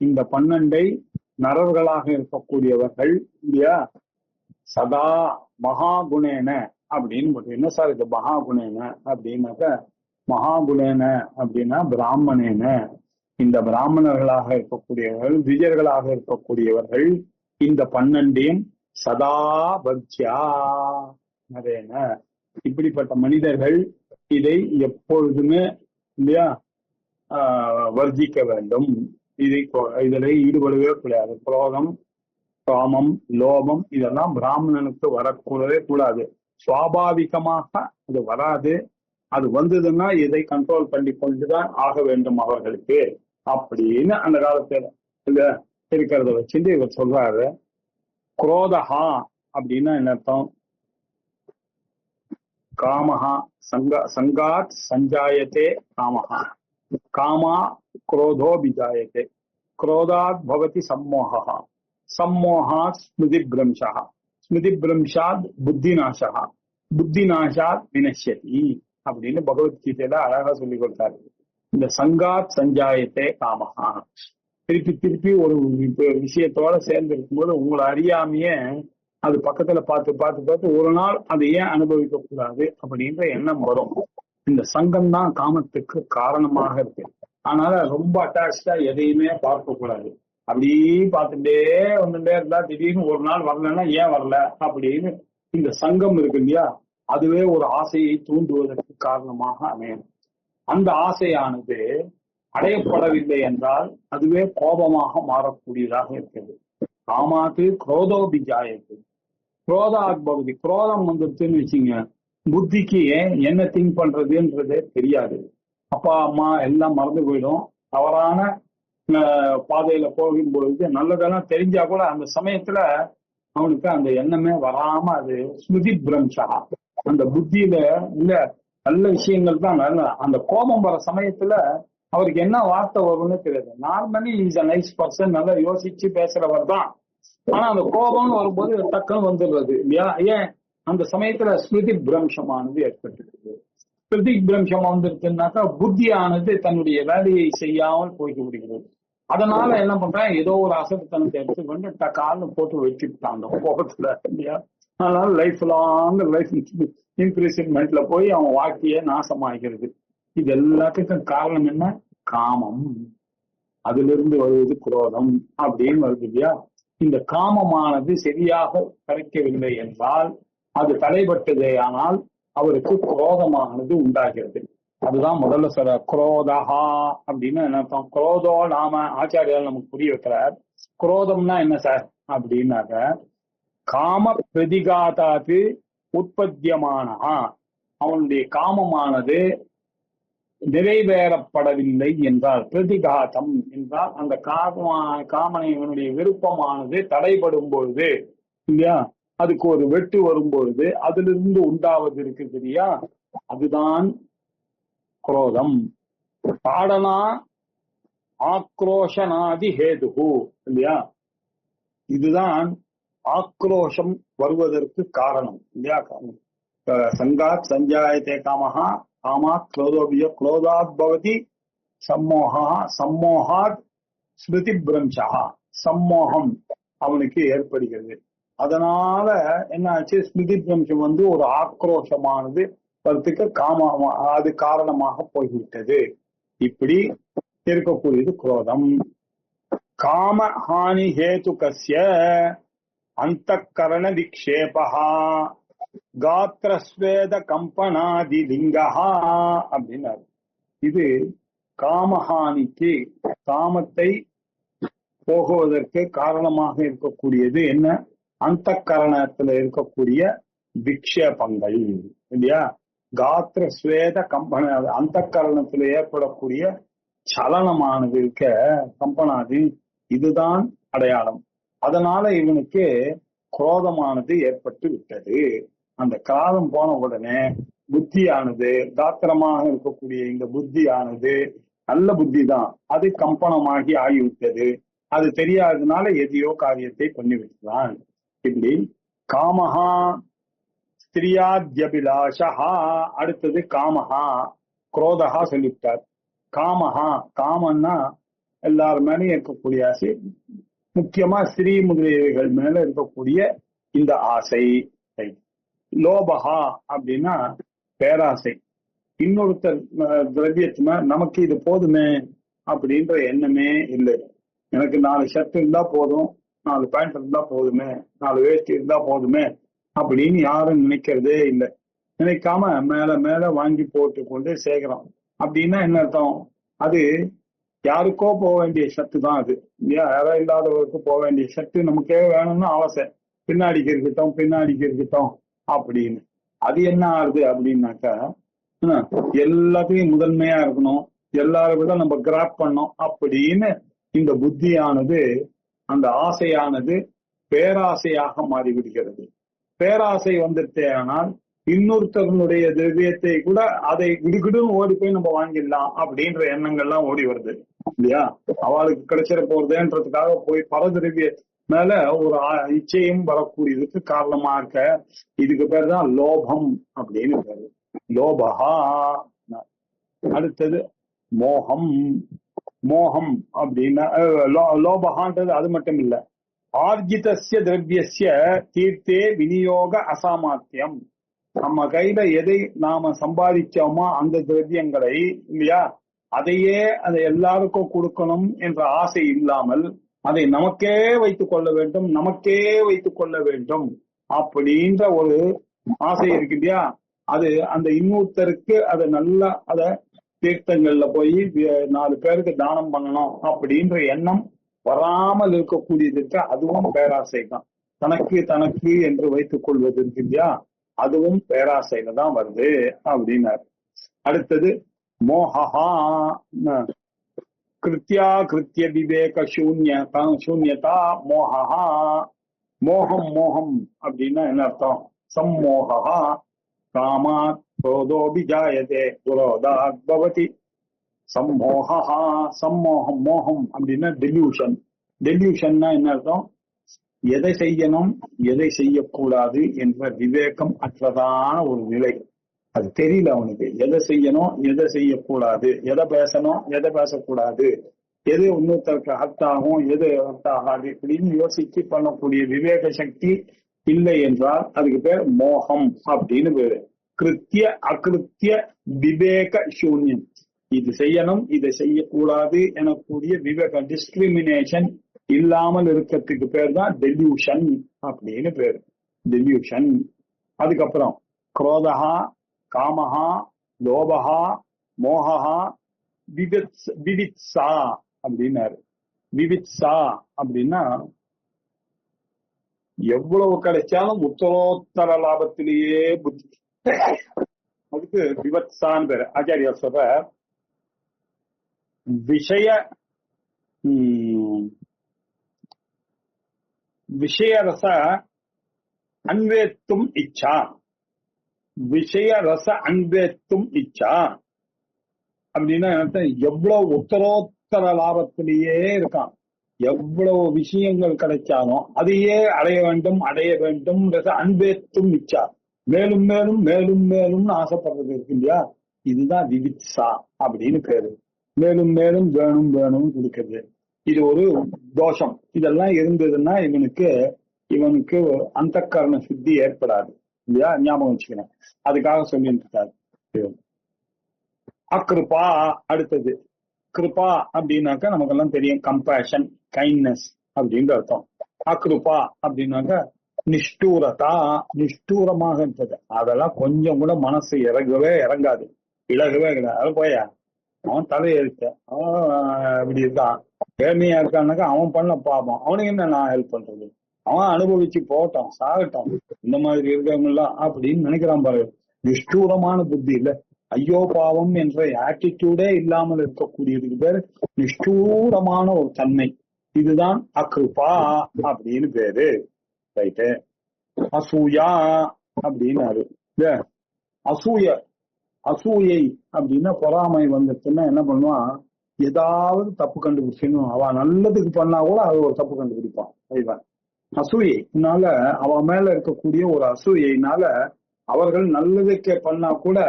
இந்த 12ஐ நரர்களாக இருக்கக்கூடியவர்கள் இல்லையா, சதா மகாகுணேன அப்படின்னு. என்ன சார் இது மகாகுணேன அப்படின்னாக்க, மகாகுணேன அப்படின்னா பிராமணேன, இந்த பிராமணர்களாக இருக்கக்கூடியவர்கள் விஜயர்களாக இருக்கக்கூடியவர்கள் இந்த 12ஐயும் சதா வர்ஜ்யா நரேன, இப்படிப்பட்ட மனிதர்கள் இதை எப்பொழுதுமே இல்லையா வர்ஜிக்க வேண்டும், இதில் ஈடுபடவே கூடாது. குரோதம் காமம் லோபம் இதெல்லாம் பிராமணனுக்கு வரக்கூடவே கூடாது, சுவாபாவிகமாக அது வராது. அது வந்ததுன்னா இதை கண்ட்ரோல் பண்ணி கொண்டுதான் ஆக வேண்டும் அவர்களுக்கு அப்படின்னு அந்த காலத்துல இருக்கிறத வச்சுட்டு இவர் சொல்றாரு. குரோதஹா அப்படின்னா என்ன அர்த்தம்? காமஹா சங்காத் சஞ்சாயத்தே காமஹா, காமா குரோதோ விஜாயத்தே, குரோதாத் பவதி சம்மோகா, சம்மோகாத் ஸ்மிருதி பிரம்சா, ஸ்மிருதி பிரம்சாத் புத்திநாசா, புத்திநாசாத் வினஷ்யதி அப்படின்னு பகவத்கீதையில அழகா சொல்லி கொடுத்தாரு. இந்த சங்காத் சஞ்சாயத்தே காமஹா, திருப்பி திருப்பி ஒரு விஷயத்தோட சேர்ந்து இருக்கும்போது உங்களை அறியாமையே அது பக்கத்துல பார்த்து பார்த்து பார்த்து ஒரு நாள் அதை ஏன் அனுபவிக்க கூடாது அப்படின்ற எண்ணம் வரும். இந்த சங்கம் தான் காமத்துக்கு காரணமாக இருக்கு. அதனால ரொம்ப அட்டாச்சா எதையுமே பார்க்க கூடாது. அப்படியே பார்த்துட்டே வந்துட்டே இருந்தா திடீர்னு ஒரு நாள் வரலன்னா ஏன் வரல அப்படின்னு இந்த சங்கம் இருக்கு இல்லையா, அதுவே ஒரு ஆசையை தூண்டுவதற்கு காரணமாக அமையும். அந்த ஆசையானது அடையப்படவில்லை என்றால் அதுவே கோபமாக மாறக்கூடியதாக இருக்கிறது. காமாத்து குரோதோபிஜாயத்து, குரோதாத்பவதி, குரோதம் வந்துருச்சுன்னு வச்சுங்க, புத்திக்கு என்ன திங்க் பண்றதுன்றதே தெரியாது. அப்பா அம்மா எல்லாம் மறந்து போயிடும். தவறான பாதையில போகும்பொழுது நல்லதெல்லாம் தெரிஞ்சா கூட அந்த சமயத்துல அவனுக்கு அந்த எண்ணமே வராம அது ஸ்மிருதி பிரம்சா, அந்த புத்தியில இல்ல நல்ல விஷயங்கள் தான் நல்ல, அந்த கோபம் வர சமயத்துல அவருக்கு என்ன வார்த்தை வரும்னு தெரியாது. Normally is a nice person, நல்லா யோசிச்சு பேசுறவர் தான். ஆனா அந்த கோபம்னு வரும்போது டக்குன்னு வந்துடுறது இல்லையா. ஏன் அந்த சமயத்துல ஸ்மிருதி பிரம்சமானது ஏற்பட்டுருக்கு. ஸ்மிருதி பிரம்சம் வந்துருக்குன்னாக்கா புத்தியானது தன்னுடைய வேலையை செய்யாமல் போய்க்கு விடுகிறது. அதனால என்ன பண்றேன், ஏதோ ஒரு அசத்தனத்தை எடுத்துக்கொண்டு டக்கால்னு போட்டு வச்சுட்டான் அந்த கோபத்துல இல்லையா. அதனால லைஃப் லாங் லைஃப் இம்ப்ரிசன்மெண்ட்ல போய் அவன் வாழ்க்கைய நாசமாகிறது. இது எல்லாத்துக்கும் காரணம் என்ன? காமம். அதிலிருந்து வருவது குரோதம் அப்படின்னு வருது இல்லையா. இந்த காமமானது சரியாக கிடைக்கவில்லை என்றால், அது தடைபட்டதே ஆனால் அவருக்கு குரோதமானது உண்டாகிறது. அதுதான் முதல்ல சொல்ற குரோதஹா அப்படின்னு என்ன அர்த்தம்? குரோதோ நாம ஆச்சாரியால் நமக்கு புரிய வைக்கிறார். குரோதம்னா என்ன சார் அப்படின்னாக்க, காம பிரதிகாதாத்து உற்பத்தியமானா, அவனுடைய காமமானது நிறைவேறப்படவில்லை என்றால், பிரதிகாதம் என்றால் அந்த காமனைவனுடைய விருப்பமானது தடைபடும் பொழுது இல்லையா, அதுக்கு ஒரு வெட்டு வரும்பொழுது அதிலிருந்து உண்டாவது இருக்கு சரியா, அதுதான் குரோதம். தாடனா ஆக்ரோஷனாதி ஹேதுகு இல்லையா, இதுதான் ஆக்ரோஷம் வருவதற்கு காரணம் இல்லையா. சங்காத் சஞ்சாயத்தே காமஹா, காமாத் குரோதோபிய, குரோதாத் பவதி சம்மோகா, சம்மோகாத் ஸ்மிருதி பிரம்சா, சம்மோகம் அவனுக்கு ஏற்படுகிறது. அதனால என்ன ஆச்சு, ஸ்மிருதி பிரம்சம் வந்து ஒரு ஆக்ரோஷமானது வரத்துக்கு அது காரணமாக போய்விட்டது. இப்படி இருக்கக்கூடியது குரோதம். காம ஹானி ஹேதுகஸ்ய அந்தக்கரண விக்ஷேபா காத்திரஸ்வேத கம்பனாதி லிங்கஹா அப்படின்னாரு. இது காமஹானிக்கு, காமத்தை போகுவதற்கு காரணமாக இருக்கக்கூடியது என்ன, அந்த கரணத்துல இருக்கக்கூடிய விக்ஷேபங்கள் இல்லையா. காத்திர ஸ்வேத கம்பன, அந்த கரணத்துல ஏற்படக்கூடிய சலனமானது இருக்க கம்பனாதி, இதுதான் அடையாளம். அதனால இவனுக்கு குரோதமானது ஏற்பட்டு விட்டது. அந்த காலம் போன உடனே புத்தியானது, காத்திரமாக இருக்கக்கூடிய இந்த புத்தியானது நல்ல புத்தி தான், அது கம்பனமாகி ஆகிவிட்டது. அது தெரியாததுனால எதையோ காரியத்தை பண்ணி விட்டுறான். இப்படி காமஹா ஸ்திரியாத்யபிலாஷா, அடுத்தது காமஹா, குரோதஹா சொல்லிவிட்டார். காமஹா, காமன்னா எல்லாரும் மேலேயும் இருக்கக்கூடிய ஆசை, முக்கியமா ஸ்திரீ முதலியவைகள் மேல இருக்கக்கூடிய இந்த ஆசை. லோபஹா அப்படின்னா பேராசை, இன்னொருத்தர் திரவியத்துமே நமக்கு இது போதுமே அப்படின்ற எண்ணமே இல்லை. எனக்கு 4 ஷர்ட் இருந்தா போதும், 4 பேண்ட் இருந்தா போதுமே, 4 வேஷ்டி இருந்தா போதுமே அப்படின்னு யாரும் நினைக்கிறதே இல்லை. நினைக்காம மேல மேல வாங்கி போட்டு கொண்டு சேர்க்கிறோம். அப்படின்னா என்ன அர்த்தம், அது யாருக்கோ போக வேண்டிய ஷர்ட் தான் அது இல்லையா. யாரோ இல்லாதவருக்கு போக வேண்டிய ஷர்ட் நமக்கே வேணும்னு ஆசை, பின்னாடிக்கு இருக்கட்டும் அப்படின்னு. அது என்ன ஆகுது அப்படின்னாக்கா, எல்லாத்தையும் முதன்மையா இருக்கணும், எல்லாரும் விட நம்ம கிராப் பண்ணோம் அப்படின்னு இந்த புத்தியானது, அந்த ஆசையானது பேராசையாக மாறிவிடுகிறது. பேராசை வந்துட்டே ஆனால் இன்னொருத்தவனுடைய திரவியத்தை கூட அதை விடுகிடும் ஓடி போய் நம்ம வாங்கிடலாம் அப்படின்ற எண்ணங்கள்லாம் ஓடி வருது இல்லையா. அவளுக்கு கிடைச்சிட போறதுன்றதுக்காக போய் பல திரவிய மேல ஒரு இச்சையும் வரக்கூடியதுக்கு காரணமா இருக்க, இதுக்கு பேர் தான் லோபம் அப்படின்னு பேரு, லோபஹா. அடுத்தது மோகம். மோகம் அப்படின்னா லோபஹான்றது அது மட்டும் இல்ல, ஆர்ஜிதஸ்ய திரவியஸ்ய தீர்த்தே விநியோக அசாமாத்தியம். நம்ம கையில எதை நாம சம்பாதிச்சோமோ அந்த திரவியங்களை இல்லையா, அதையே அதை எல்லாருக்கும் கொடுக்கணும் என்ற ஆசை இல்லாமல் அதை நமக்கே வைத்துக் கொள்ள வேண்டும் அப்படின்ற ஒரு ஆசை இருக்கு இல்லையா. அது அந்த இன்னொருத்தருக்கு அதை நல்லா அதை தீர்த்தங்கள்ல போய் 4 பேருக்கு தானம் பண்ணணும் அப்படின்ற எண்ணம் வராமல் இருக்கக்கூடியதுக்கு அதுவும் பேராசை தான். தனக்கு என்று வைத்துக் கொள்வது இருக்கு இல்லையா, அதுவும் பேராசையில தான் வருது அப்படின்னாரு. அடுத்தது மோகஹா, கிருத்தியா கிருத்திய விவேக சூன்யதா மோகஹா. மோகம் அப்படின்னா என்ன அர்த்தம், சம்மோகஹா காமாத் குரோதோபி ஜாயதே குரோதாத் பவதி சம்மோகஹா. சம்மோகம், மோகம் அப்படின்னா டெல்யூஷன். டெல்யூஷன்னா என்ன அர்த்தம், எதை செய்யணும் எதை செய்யக்கூடாது என்ற விவேகம் அற்றதான ஒரு நிலை. அது தெரியல அவனுக்கு, எதை செய்யணும் எதை செய்யக்கூடாது, எதை பேசணும் எதை பேசக்கூடாது, எது இன்னொருத்தருக்கு ஹர்ட் ஆகும் எது ஹர்ட் ஆகாது அப்படின்னு யோசிச்சு பண்ணக்கூடிய விவேக சக்தி இல்லை என்றால் அதுக்கு பேர் மோகம் அப்படின்னு பேரு. கிருத்திய அகிருத்திய விவேக சூன்யம், இது செய்யணும் இதை செய்யக்கூடாது எனக்கூடிய விவேக டிஸ்கிரிமினேஷன் இல்லாமல் இருக்கிறதுக்கு பேர் தான் டெல்யூஷன் அப்படின்னு பேரு, டெல்யூஷன். அதுக்கப்புறம் குரோதஹா, காமஹா, லோபஹா, மோகஹா, விவித்சா அப்படின்னாரு. விவித்சா அப்படின்னா எவ்வளவு கிடைச்சாலும் உத்தரோத்தர லாபத்திலேயே புத்தி, அதுக்கு விவத்சான்னு பேரு. ஆச்சாரியா சொல்ற விஷயரச அன்வேத்தும் இச்சா, விஷய ரச அன்வேத்தும் இச்சா அப்படின்னா எவ்வளவு உத்தரோத்தர லாபத்திலேயே இருக்கான். எவ்வளவு விஷயங்கள் கிடைச்சாலும் அதையே அடைய வேண்டும் அடைய வேண்டும் அன்பேத்தும் இச்சா, மேலும் மேலும் மேலும் மேலும்னு ஆசைப்படுறது இருக்கு இல்லையா, இதுதான் விவித்சா அப்படின்னு பேரு. மேலும் மேலும் வேணும் வேணும் கொடுக்குது. இது ஒரு தோஷம். இதெல்லாம் இருந்ததுன்னா இவனுக்கு அந்த கரண சுத்தி ஏற்படாது இல்லையா, ஞாபகம் வச்சுக்கிறேன். அதுக்காக சொல்லிட்டு இருக்காரு. அக்கிருப்பா அடுத்தது. கிருபா அப்படின்னாக்கா நமக்கெல்லாம் தெரியும், கம்பேஷன், கைண்ட்னஸ் அப்படின்னு அர்த்தம். அக்கிருப்பா அப்படின்னாக்கா நிஷ்டூரதா, நிஷ்டூரமாக இருந்தது. அதெல்லாம் கொஞ்சம் கூட மனசு இறங்காது, இழகவே கிடையாது. அது போயா அவன் தலையெழுத்த இப்படி இருக்கான், ஏழ்மையா இருக்கான்னாக்கா அவன் பண்ண பாப்போம், அவனுக்கு என்ன நான் ஹெல்ப் பண்றது, அவன் அனுபவிச்சு போட்டோம் சாகட்டும், இந்த மாதிரி இருக்கவங்க எல்லாம் அப்படின்னு நினைக்கிறான் பாரு. நிஷ்டூரமான புத்தி இல்ல, ஐயோ பாவம் என்ற ஆட்டிடியூடே இல்லாமல் இருக்கக்கூடியதுக்கு பேர் நிஷ்டூரமான ஒரு தன்மை. இதுதான் அக்ருபா அப்படின்னு பேரு. ரைட்டு. அசூயா அப்படின்னாரு. அசூயை அப்படின்னா பொறாமை வந்துச்சுன்னா என்ன பண்ணுவான், ஏதாவது தப்பு கண்டுபிடிச்சணும். அவன் நல்லதுக்கு பண்ணா கூட அது ஒரு தப்பு கண்டுபிடிப்பான். அதுதான் அசூயினால, அவன் மேல இருக்கக்கூடிய ஒரு அசூயினால அவர்கள் நல்லதுக்கே பண்ணா கூட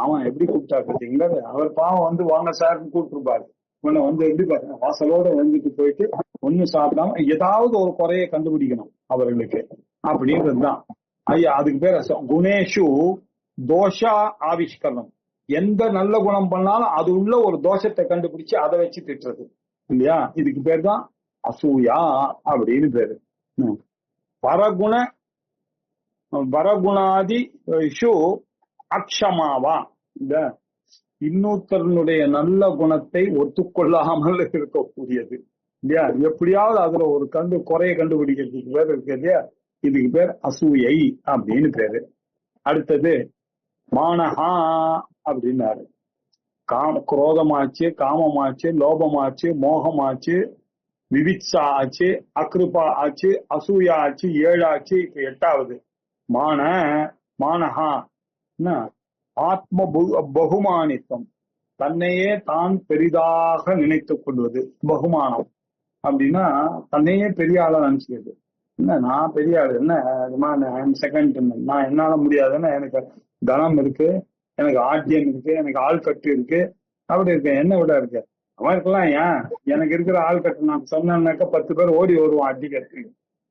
அவன் எப்படி கூப்பிட்டா பார்த்தீங்களா, அவர் பாவம் வந்து வாங்க சார்னு கூப்பிட்டுருப்பாரு. இவனை வந்து எப்படி பாருங்க, வாசலோட வந்துட்டு போயிட்டு ஒன்னும் சாப்பிடாம ஏதாவது ஒரு குறைய கண்டுபிடிக்கணும் அவர்களுக்கு அப்படின்றதுதான். ஐயா அதுக்கு பேர் குணேஷு தோஷா ஆவிஷ்கரணம். எந்த நல்ல குணம் பண்ணாலும் அது உள்ள ஒரு தோஷத்தை கண்டுபிடிச்சு அதை வச்சு திட்டுறது இல்லையா, இதுக்கு பேர் தான் அசூயா அப்படின்னு பேரு. பரகுண வரகுணாதி அக்ஷமாவா, இந்த இன்னொருத்தருடைய நல்ல குணத்தை ஒத்துக்கொள்ளாமல் இருக்கக்கூடியது இல்லையா, எப்படியாவது அதுல ஒரு குறைய கண்டுபிடிக்கிறதுக்கு பேர் இருக்கு இல்லையா, இதுக்கு பேர் அசூயை அப்படின்னு பேரு. அடுத்தது மானஹா அப்படின்னாரு. குரோதமாச்சு, காமமாச்சு, லோபமாச்சு, மோகமாச்சு, விவித்சா ஆச்சு, அக்ருபா ஆச்சு, அசூயா ஆச்சு, 7 ஆச்சு. இப்ப 8வது மானஹா, ஆத்ம பகுமானித்தம், தன்னையே தான் பெரிதாக நினைத்துக் கொள்வது. பகுமானம் அப்படின்னா தன்னையே பெரிய ஆளா நினைச்சுக்கிறது. என்ன நான் பெரிய ஆளு, என்ன செகண்ட், நான் என்னால முடியாதுன்னா, எனக்கு தனம் இருக்கு, எனக்கு ஆட்சியம் இருக்கு, எனக்கு ஆள்கட்டு இருக்கு, அப்படி இருக்கு, என்ன விட இருக்கு. அவருக்கெல்லாம் ஏன் எனக்கு இருக்கிற ஆள்கட்டு நான் சொன்னாக்க 10 பேர் ஓடி வருவான் அடிக்கிறதுக்கு,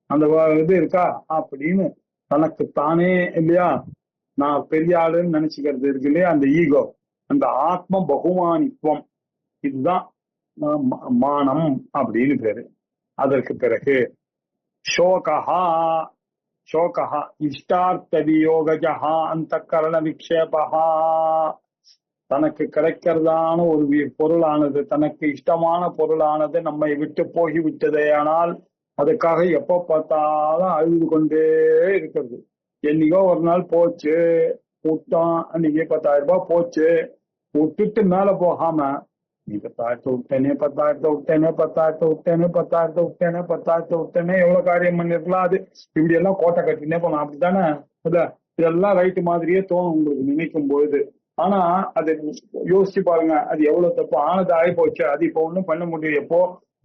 அந்த இது இருக்கா அப்படின்னு தனக்கு தானே இல்லையா நான் பெரிய ஆளுன்னு நினைச்சுக்கிறது இருக்கு இல்லையா, அந்த ஈகோ, அந்த ஆத்ம பகுமானித்துவம், இதுதான் மானம் அப்படின்னு பேரு. அதற்கு பிறகு சோகஹா, சோகஹா இஷ்டார்த்த வியோகஜஹா அந்த கரண விக்ஷேபஹா, தனக்கு கிடைக்கிறதான ஒரு பொருளானது, தனக்கு இஷ்டமான பொருளானது நம்மை விட்டு போகிவிட்டதே ஆனால் அதுக்காக எப்ப பார்த்தாலும் அழுது கொண்டே இருக்கிறது. என்னைக்கோ ஒரு நாள் போச்சு, விட்டோம், அன்னைக்கு 10,000 ரூபாய் போச்சு, விட்டுட்டு மேல போகாம நீ 10,000 விட்டேனே, 10,000 விட்டேனே, 10,000 விட்டேனே, 10,000 விட்டேனே, 10,000 விட்டேனே, எவ்வளவு காரியம் பண்ணிருக்கலாம். அது இப்படி எல்லாம் கோட்டை கட்டினே போனோம், அப்படித்தானே? இல்ல இதெல்லாம் ரைட்டு மாதிரியே தோணும் உங்களுக்கு நினைக்கும் பொழுது. ஆனா அதை யோசிச்சு பாருங்க, அது எவ்வளவு தப்பு. ஆனது ஆகி போச்சு, அது இப்ப ஒண்ணும் பண்ண முடியும். எப்போ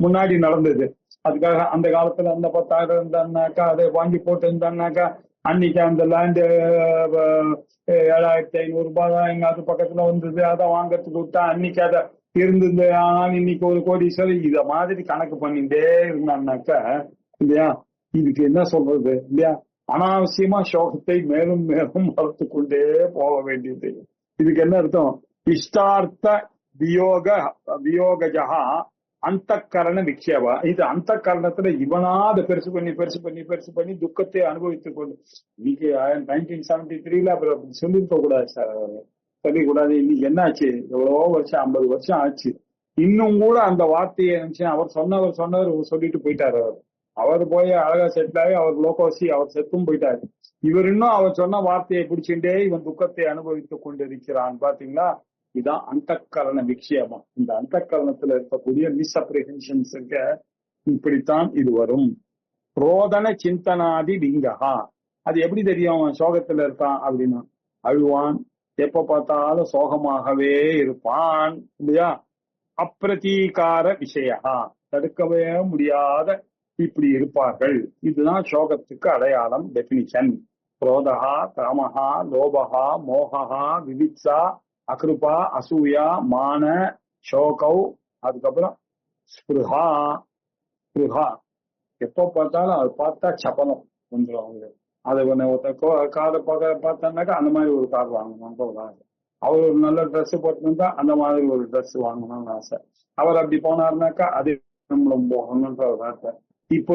முன்னாடி நடந்தது. அதுக்காக அந்த காலத்துல அந்த 10,000 இருந்தான்னாக்கா, அதை வாங்கி போட்டு இருந்தான்னாக்கா, அன்னைக்கு அந்த லேண்டு 7,500 ரூபாய் தான் எங்காவது பக்கத்துல வந்தது, அதை வாங்கறதுக்கு விட்டா அன்னைக்கு அதை இருந்தது. ஆனால் இன்னைக்கு 1 கோடீஸ்வரர் இத மாதிரி கணக்கு பண்ணிட்டே இருந்தான்னாக்கா இல்லையா, இதுக்கு என்ன சொல்றது இல்லையா, அனாவசியமா சோகத்தை மேலும் மேலும் வளர்த்து கொண்டே போக வேண்டியது. இதுக்கு என்ன அர்த்தம்? இஷ்டார்த்த வியோகஜா அந்த கரண விக்ஷேபா. இது அந்த கரணத்துல இவனா அதை பெருசு பண்ணி துக்கத்தை அனுபவித்துக் கொண்டு, இன்னைக்கு 1973 அப்புறம் சொல்லிருக்க கூடாது சார், சொல்லக்கூடாது. இன்னைக்கு என்ன ஆச்சு, எவ்வளவோ வருஷம், 50 வருஷம் ஆச்சு, இன்னும் கூட அந்த வார்த்தையை நினைச்சு அவர் சொன்னவர் சொல்லிட்டு போயிட்டாரு. அவர் போய் அழகா செட்டில் ஆகி அவர் லோகோசி, அவர் செத்தும் போயிட்டாரு. இவர் இன்னும் அவர் சொன்ன வார்த்தையை பிடிச்சுட்டே இவன் துக்கத்தை அனுபவித்துக் கொண்டிருக்கிறான். பாத்தீங்களா, இதுதான் அந்த கரண விக்ஷேபம். இந்த அந்த கரணத்துல இருக்கக்கூடிய மிஸ்அப்ரிஹென்ஷன்ஸ் இருக்க, இப்படித்தான் இது வரும். ரோதன சிந்தனாதி விங்கஹா, அது எப்படி தெரியும் அவன் சோகத்துல இருக்கான் அப்படின்னா? அழுவான், எப்ப பார்த்தாலும் சோகமாகவே இருப்பான் இல்லையா? அப்பிரதீகார விஷயா, தடுக்கவே முடியாத இப்படி இருப்பார்கள். இதுதான் சோகத்துக்கு அடையாளம். டெபினிஷன்: குரோதஹா, காமஹா, லோபஹா, மோகஹா, விவித்சா, அகிருபா, அசூயா, மான, சோகௌ, அதுக்கப்புறம் ஸ்பிருஹா. ஸ்பிருஹா எப்ப பார்த்தாலும் அது பார்த்தா சபலம் வந்துடும் அவங்க. அதை காதை பார்த்தானாக்கா அந்த மாதிரி ஒரு கார் வாங்கணும். அவர் ஒரு நல்ல ட்ரெஸ் போட்டுருந்தா அந்த மாதிரி ஒரு ட்ரெஸ் வாங்கணும்னு ஆசை. அவர் அப்படி போனாருனாக்கா அது நம்மளும் போகணும்ன்ற ஒரு ஆசை. இப்போ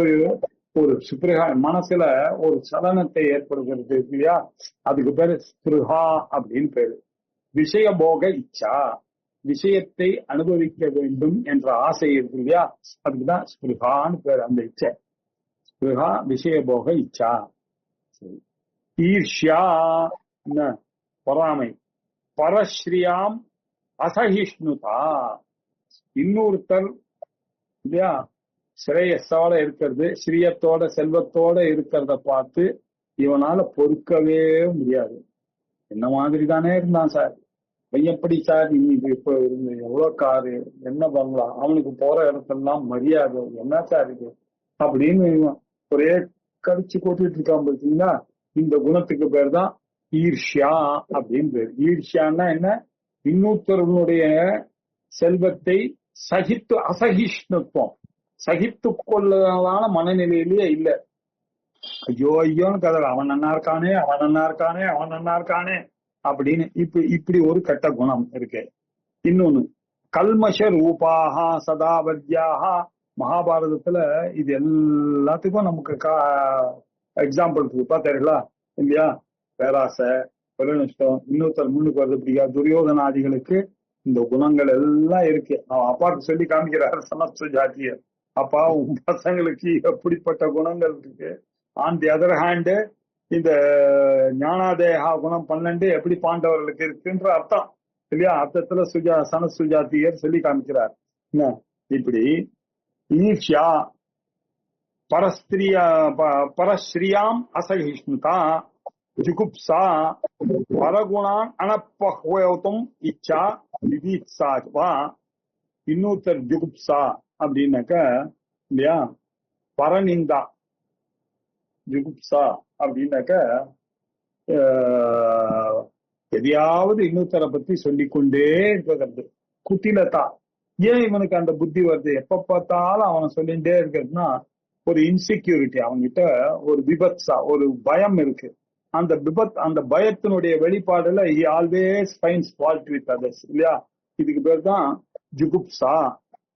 ஒரு ஸ்பிருஹா மனசுல ஒரு சலனத்தை ஏற்படுகிறது இல்லையா? அதுக்கு பேரு ஸ்பிருஹா அப்படின்னு பேரு. விஷய போக இச்சா, விஷயத்தை அனுபவிக்க வேண்டும் என்ற ஆசை இருக்கு இல்லையா? அதுக்குதான் ஸ்பிருஹான்னு பேரு. அந்த இச்சை ஸ்பிருஹா, விஷய போக இச்சா. ஈர்ஷ்யா, என்ன? பொறாமை. பரஸ்ரீயாம் அசகிஷ்ணுதா, இன்னொருத்தர் இல்லையா சிரேயஸோட இருக்கிறது, ஸ்ரீயத்தோட செல்வத்தோட இருக்கிறத பார்த்து இவனால பொறுக்கவே முடியாது. என்ன மாதிரி தானே இருந்தான் சார், எப்படி சார் இன்னைக்கு இப்ப இருந்து எவ்வளவு காரு, என்ன பண்ணலாம், அவனுக்கு போற இடத்தெல்லாம் மரியாதை, என்ன சார் இது அப்படின்னு ஒரே கடிச்சு கொட்டிட்டு இருக்கான் பார்த்தீங்களா? இந்த குணத்துக்கு பேர் தான் ஈர்ஷ்யா அப்படின்னு பேர். ஈர்ஷ்யான்னா என்ன? இன்னொருத்தருடைய செல்வத்தை சகித்து, அசகிஷ்ணுத்துவம், சகித்து கொள்ளதான மனநிலையிலேயே இல்லை. ஐயோ ஐயோன்னு கதை, அவன் நன்னா இருக்கானே, அவன் நன்னா இருக்கானே, அவன் நன்னா இருக்கானே அப்படின்னு இப்படி ஒரு கெட்ட குணம் இருக்கு. இன்னொன்னு கல்மஷ ரூபாகா சதாவத்யாகா. மகாபாரதத்துல இது எல்லாத்துக்கும் நமக்கு எக்ஸாம்பிள் இருக்கு, பார்த்தீங்களா இல்லையா? பேராசை, பெருநஷ்டம், இன்னொருத்தர் முன்னுக்கு வருது பிடிக்காது, துரியோதனாதிகளுக்கு இந்த குணங்கள் எல்லாம் இருக்கு. அவன் அப்பாவுக்கு சொல்லி காமிக்கிறார் சமஸ்த ஜாத்தியர், அப்பா உன் பசங்களுக்கு எப்படிப்பட்ட குணங்கள் இருக்கு. ஆன் தி அதர் ஹேண்டு இந்த ஞானாதேகா குணம் 12 எப்படி பாண்டவர்களுக்கு இருக்குன்ற அர்த்தம் இல்லையா? அர்த்தத்துல சனசுஜாத்தியர் சொல்லி காமிக்கிறார். என்ன இப்படி ஈர்ஷ்யா, பரஸ்ரீயாம் அசகிஷ்ணுதா, ஜுகுப்சா, பரகுணான் அனப்பஹ்வதும் இச்சா, விவித்சா. இன்னொருத்தர் ஜுகுப்சா அப்படின்னாக்க இல்லையா, பரநிந்தா. ஜுகுப்சா அப்படின்னாக்க எதையாவது இன்னொருத்தரை பத்தி சொல்லிக்கொண்டே இருக்கிறது. குட்டிலதா, ஏன் இவனுக்கு அந்த புத்தி வருது? எப்ப பார்த்தாலும் அவனை சொல்லிட்டே இருக்கிறதுனா ஒரு இன்செக்யூரிட்டி, அவன்கிட்ட ஒரு விபத்சா, ஒரு பயம் இருக்கு. அந்த பயத்தினுடைய வெளிப்பாடுல he always finds fault with others இல்லையா? இதுக்கு பேர் தான் ஜுகுப்சா.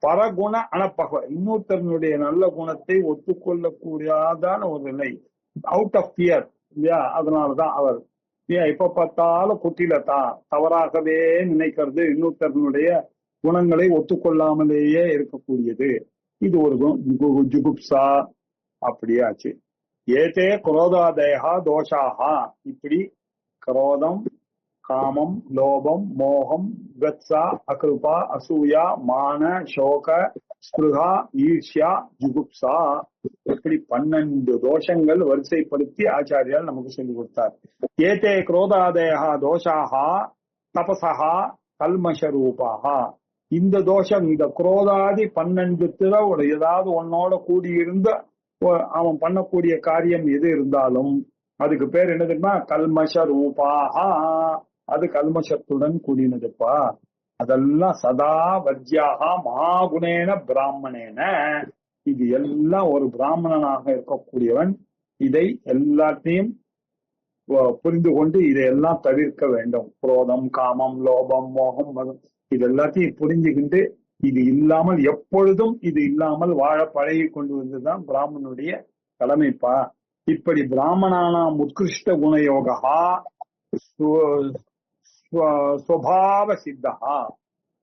பரகுண அனப்பக, இன்னொருத்தருடைய நல்ல குணத்தை ஒத்துக்கொள்ளக்கூடாதான ஒரு நிலை, அவுட் ஆஃப் ஃபியர் இல்லையா? அதனாலதான் அவர் எப்ப பார்த்தாலும் குட்டிலதா, தவறாகவே நினைக்கிறது, இன்னொருத்தருடைய குணங்களை ஒத்துக்கொள்ளாமலேயே இருக்கக்கூடியது. இது ஒரு ஜுகுப்சா. அப்படியாச்சு. ஏதே குரோதாதயா தோஷாகா, இப்படி குரோதம், காமம், லோபம், மோகம், விவத்சா, அகிருபா, அசூயா, மான, சோக, ஸ்பிருஹா, ஈர்ஷ்யா, ஜுகுப்சா, இப்படி 12 தோஷங்கள் வரிசைப்படுத்தி ஆச்சாரியால் நமக்கு சொல்லிக் கொடுத்தார். ஏதே குரோதாதயா தோஷாகா தபசா கல்மஷரூபாகா. இந்த தோஷம், இந்த குரோதாதி 12 ஏதாவது ஒன்னோட கூடியிருந்த அவன் பண்ணக்கூடிய காரியம் எது இருந்தாலும் அதுக்கு பேர் என்னதுன்னா கல்மஷ ரூபாகா. அது கல்மஷத்துடன் கூடினதுப்பா. அதெல்லாம் சதா வர்ஜியாக மகாகுணேன பிராமணேன. இது எல்லாம் ஒரு பிராமணனாக இருக்கக்கூடியவன் இதை எல்லாத்தையும் புரிந்து கொண்டு இதையெல்லாம் தவிர்க்க வேண்டும். குரோதம், காமம், லோபம், மோகம், மதம், இது எல்லாத்தையும் புரிஞ்சுக்கிட்டு இது இல்லாமல் எப்பொழுதும் இது இல்லாமல் வாழ பழகி கொண்டு வந்ததுதான் பிராமணனுடைய கடமைப்பா. இப்படி பிராமணானாம் உத்கிருஷ்ட குணயோகா ஸ்வபாவ சித்தா.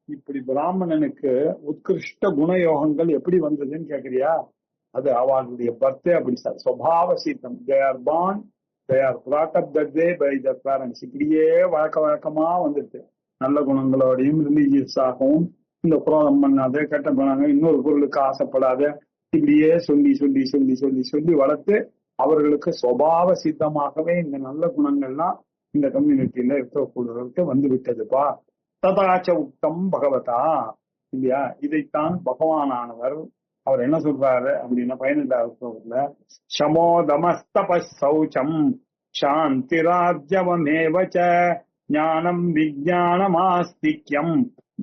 இப்படி பிராமணனுக்கு உத்கிருஷ்ட குணயோகங்கள் எப்படி வந்ததுன்னு கேக்குறியா? அது அவளுடைய பர்த்தே அப்படி சார். ஸ்வபாவ சித்தம், they are born, they are brought up that way by their parents. இப்படியே வழக்கமா வந்துட்டு நல்ல குணங்களோடையும் ரிலீஜியஸாகவும், இந்த குரோதம் பண்ணாத, கெட்ட பண்ணாங்க, இன்னொரு பொருளுக்கு ஆசைப்படாத, இப்படியே சொல்லி சொல்லி சொல்லி சொல்லி சொல்லி வளர்த்து அவர்களுக்கு சுபாவ சித்தமாகவே இந்த நல்ல குணங்கள்லாம் இந்த கம்யூனிட்டியில இருக்கக்கூடியவர்களுக்கு வந்து விட்டதுப்பா. ததாச்ச உக்தம் பகவதா, இல்லையா? இதைத்தான் பகவானானவர் அவர் என்ன சொல்றாரு அப்படின்னா 12வது சமோதமஸ்தப சௌச்சம் சாந்திராஜ்யவமேவச்ச ஞானம் விஜானமாஸ்திக்யம்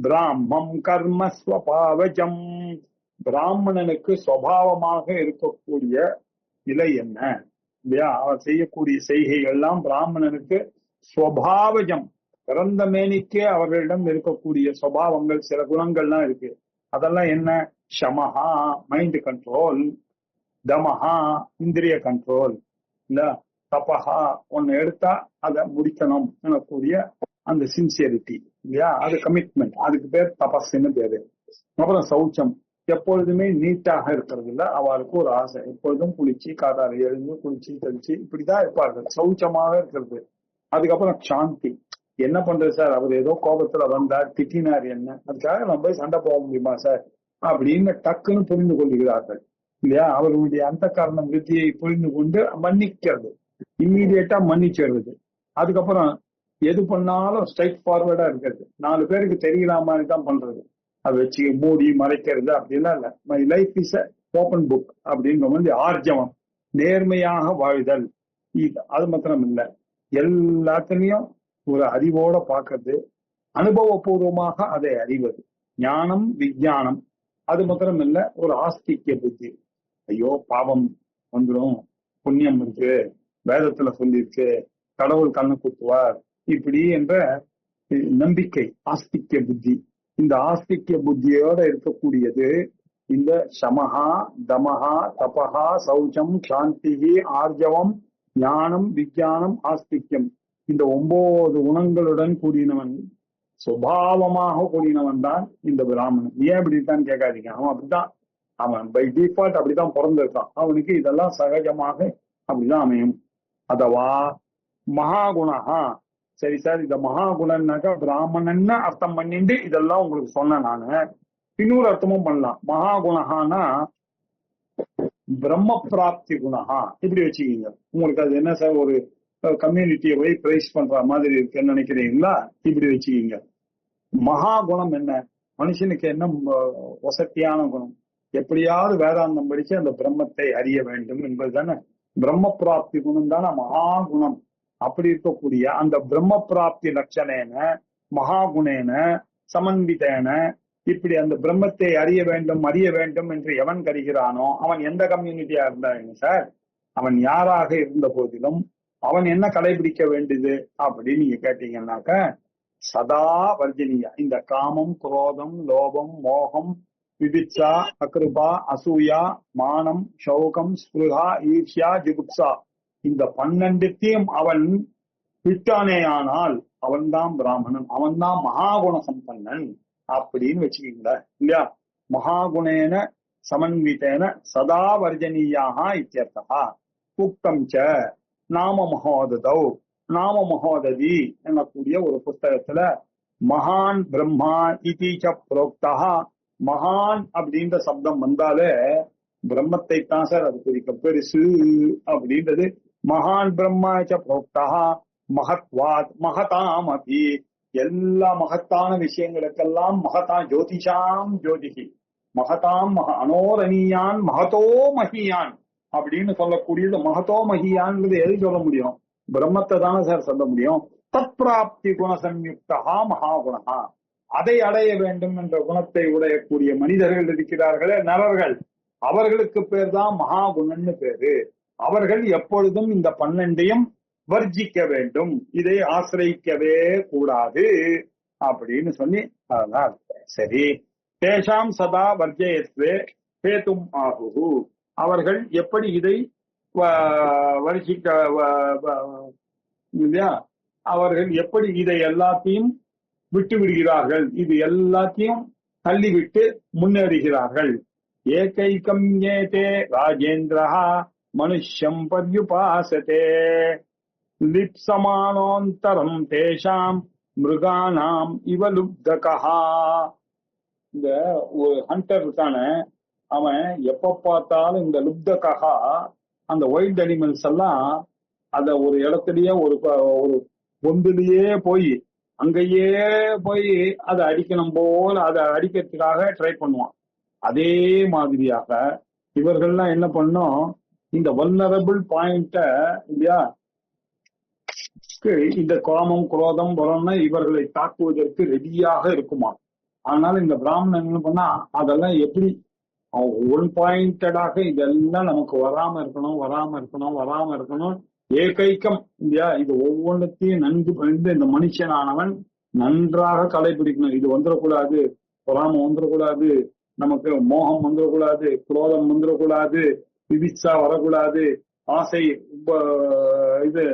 பிராமம் கர்ம ஸ்வபாவஜம். பிராமணனுக்கு சுவாவமாக இருக்கக்கூடிய நிலை என்ன, இல்லையா? அவர் செய்யக்கூடிய செய்கைகள்லாம் பிராமணனுக்கு ஸ்வபாவஜம், பிறந்த மேனிக்கே அவர்களிடம் இருக்கக்கூடிய சுபாவங்கள், சில குணங்கள்லாம் இருக்கு. அதெல்லாம் என்ன? ஷமஹா மைண்ட் கண்ட்ரோல், தமஹா இந்திரிய கண்ட்ரோல், இல்ல தபஹா ஒன்னு எடுத்தா அதை முடிக்கணும் எனக்கூடிய அந்த சின்சியரிட்டி, இல்லையா? அது கமிட்மெண்ட், அதுக்கு பேர் தபஸ்ன்னு பேரு. அப்புறம் சௌச்சம், எப்பொழுதுமே நீட்டாக இருக்கிறது இல்ல, அவளுக்கு ஒரு ஆசை, எப்பொழுதும் குளிச்சு காதால எழுந்து குளிச்சு தெளிச்சு இப்படிதான் இருப்பார்கள், சௌச்சமாக இருக்கிறது. அதுக்கப்புறம் சாந்தி, என்ன பண்றது சார், அவர் ஏதோ கோபத்துல வந்தார் திட்டினார், என்ன அதுக்காக நம்ம போய் சண்டை போக முடியுமா சார் அப்படின்னு டக்குன்னு புரிந்து கொள்கிறார்கள், இல்லையா? அவர்களுடைய அந்த காரண விருத்தியை புரிந்து கொண்டு மன்னிக்கிறது, இம்மீடியட்டா மன்னிச்சிடுறது. அதுக்கப்புறம் எது பண்ணாலும் ஸ்ட்ரைட் ஃபார்வர்டா இருக்கிறது, 4 பேருக்கு தெரியல மாதிரி தான் பண்றது, அதை வச்சு மூடி மறைக்கிறது அப்படிலாம் இல்ல. My life is a open book அப்படின்ற மாதிரி ஆர்ஜவம், நேர்மையாக வாழ்தல், அது மாத்திரம் இல்ல, எல்லாத்துலயும் ஒரு அறிவோட பார்க்கறது, அனுபவபூர்வமாக அதை அறிவது, ஞானம் விஞ்ஞானம், அது மாத்திரம் இல்ல ஒரு ஆஸ்திக்ய புத்தி. ஐயோ பாவம் வந்துடும், புண்ணியம் இருக்கு, வேதத்துல சொல்லியிருக்கு, கடவுள் கண்ணு குத்துவார், இப்படி என்ற நம்பிக்கை, ஆஸ்திக்ய புத்தி. இந்த ஆஸ்திக்ய புத்தியோட இருக்கக்கூடியது இந்த சமஹா தமஹா தபஹா சௌச்சம் சாந்தி ஆர்ஜவம் ஞானம் விஞ்ஞானம் ஆஸ்திக்யம், இந்த 9 குணங்களுடன் கூடினவன், சுபாவமாக கூடினவன் தான் இந்த பிராமணன். ஏன் அப்படித்தான் கேட்காதீங்க, அவன் அப்படித்தான், அவன் பை டிஃபால்ட் அப்படித்தான் பிறந்திருக்கான், அவனுக்கு இதெல்லாம் சகஜமாக அப்படிதான் அமையும். அதவா மகாகுணஹா, சரி சார், இந்த மகாகுணன்னாக்கா பிராமணன்னு அர்த்தம் பண்ணிட்டு இதெல்லாம் உங்களுக்கு சொன்னேன் நானு, இன்னொரு அர்த்தமும் பண்ணலாம். மகாகுணஹானா பிரம்ம பிராப்தி குணஹா, இப்படி வச்சுக்கீங்க. உங்களுக்கு அது என்ன சார், ஒரு கம்யூனிட்டியை போய் பிரைஸ் பண்ற மாதிரி இருக்குன்னு நினைக்கிறீங்களா? இப்படி வச்சுக்கீங்க. மகா குணம் என்ன, மனுஷனுக்கு என்ன வசதியான குணம், எப்படியாவது வேதாந்தம் படிச்சு அந்த பிரம்மத்தை அறிய வேண்டும் என்பது தானே பிரம்ம பிராப்தி குணம் தானே மகா குணம். அப்படி இருக்கக்கூடிய அந்த பிரம்ம பிராப்தி லட்சணேன மகாகுணேன சமன்விதேன, இப்படி அந்த பிரம்மத்தை அறிய வேண்டும் என்று எவன் கருகிறானோ அவன் எந்த கம்யூனிட்டியா இருந்தாங்க சார், அவன் யாராக இருந்த போதிலும் அவன் என்ன கடைபிடிக்க வேண்டியது அப்படின்னு நீங்க கேட்டீங்கன்னாக்க, சதா வர்ஜனியா, இந்த காமம் குரோதம் லோபம் மோகம் விபிச்சா அகிருபா அசூயா மானம் சௌகம் ஸ்பிருஹா ஈர்ஷ்யா ஜிகுப்சா, இந்த 12த்தையும் அவன் விட்டானே ஆனால் அவன்தான் பிராமணன், அவன்தான் மகாகுண சம்பன்னன் அப்படின்னு வச்சுக்கீங்களா, இல்லையா? மகாகுணேன சமன்விதேன சதா வர்ஜனீயாக இத்தியர்த்தா. உக்தம் ச நாம மகோததௌ, நாம மகோததி என்னக்கூடிய ஒரு புஸ்தகத்துல மகான் பிரம்மா இதி ச புரோக்தா, மகான் அப்படின்ற சப்தம் வந்தாலே பிரம்மத்தை தான் சார் அது குறிக்கும், பெருசு அப்படின்றது. மகான் பிரம்மா ச புரோக்தா மகத்வாத் மகதாம் அபி, எல்லா மகத்தான விஷயங்களுக்கெல்லாம் மகதா ஜோதிஷாம் ஜோதிஷி, மகதாம் அனோரணியான் மகதோ மகியான் அப்படின்னு சொல்லக்கூடியது. மகதோ மகியான்றது எது சொல்ல முடியும், பிரம்மத்தை தானே சார் சொல்ல முடியும். தத் பிராப்தி குணசம்யுக்தா மகாகுணா, அதை அடைய வேண்டும் என்ற குணத்தை உடையக்கூடிய மனிதர்கள் இருக்கிறார்களே, நரர்கள், அவர்களுக்கு பேர் தான் மகாகுணன்னு பேரு. அவர்கள் எப்பொழுதும் இந்த 12ஐயும் வர்ஜிக்க வேண்டும், இதை ஆசிரியிக்கவே கூடாது அப்படின்னு சொல்லி, அதனால் சரி தேஷாம் சதா வர்ஜயத்வே பேதும் ஆகுஹு, அவர்கள் எப்படி இதை வர்ஜிக்க, இல்லையா? அவர்கள் எப்படி இதை எல்லாத்தையும் விட்டு விடுகிறார்கள், இது எல்லாத்தையும் தள்ளிவிட்டு முன்னேறுகிறார்கள். ஏகைக்கம் ஏதே ராஜேந்திரஹ மனுஷ்யம் பர்யுபாசதே லிப்சமானோந்தரம் தேஷாம் மிருகானாம் இவ லுப்தகஹா. இந்த ஒரு ஹண்டர் தானே, அவன் எப்ப பார்த்தாலும் இந்த லுப்தகஹா அந்த வைல்ட் அனிமல்ஸ் எல்லாம் அத ஒரு இடத்துலயே ஒரு பொந்துலயே போய் அங்கேயே போய் அதை அடிக்கணும் போல அதை அடிக்கிறதுக்காக ட்ரை பண்ணுவான். அதே மாதிரியாக இவர்கள்லாம் என்ன பண்ணோம், இந்த வல்னரபிள் பாயிண்ட இல்லையா, இந்த காமம் குரோதம் வரணும்னா இவர்களை தாக்குவதற்கு ரெடியாக இருக்குமா. ஆனால் இந்த பிராமணன் என்ன பண்ணா அதெல்லாம் எப்படி ஒன் பாயிண்டடாக இதெல்லாம் நமக்கு வராம இருக்கணும் ஏகைக்கம் இல்லையா, இது ஒவ்வொன்றத்தையும் நன்கு பணிந்து இந்த மனுஷனானவன் நன்றாக கடைபிடிக்கணும். இது வந்துடக்கூடாது, பொறாம வந்துடக்கூடாது, நமக்கு மோகம் வந்துடக்கூடாது, குரோதம் வந்துடக்கூடாது, விபிச்சா வரக்கூடாது, ஆசை இது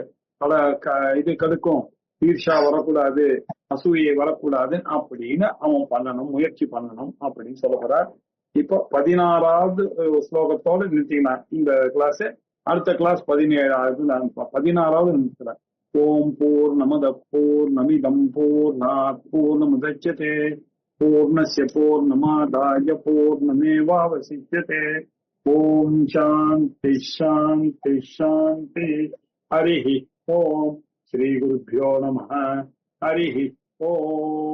இது கடுக்கும், ஈர்ஷா வரக்கூடாது, அசூயை வரக்கூடாது அப்படின்னு அவன் பண்ணணும், முயற்சி பண்ணணும் அப்படின்னு சொல்லப்படுறார். இப்போ 16வது ஸ்லோகத்தோட நிறுத்திக்கலாம் இந்த கிளாஸ். அடுத்த கிளாஸ் 17வது நான் 16வது நிறுத்துறேன். ஓம் பூர்ணமத பூர்ணமிதம் பூர்ணாத் பூர்ணமுதச்யதே பூர்ணஸ்ய பூர்ணமாதாய பூர்ணமேவாவசிஷ்யதே. ஓம் சாந்தி சாந்தி சாந்தி. ஹரிஹி ஓம். ஸ்ரீ குருभ्यो நமः. ஹரிஹி ஓம்.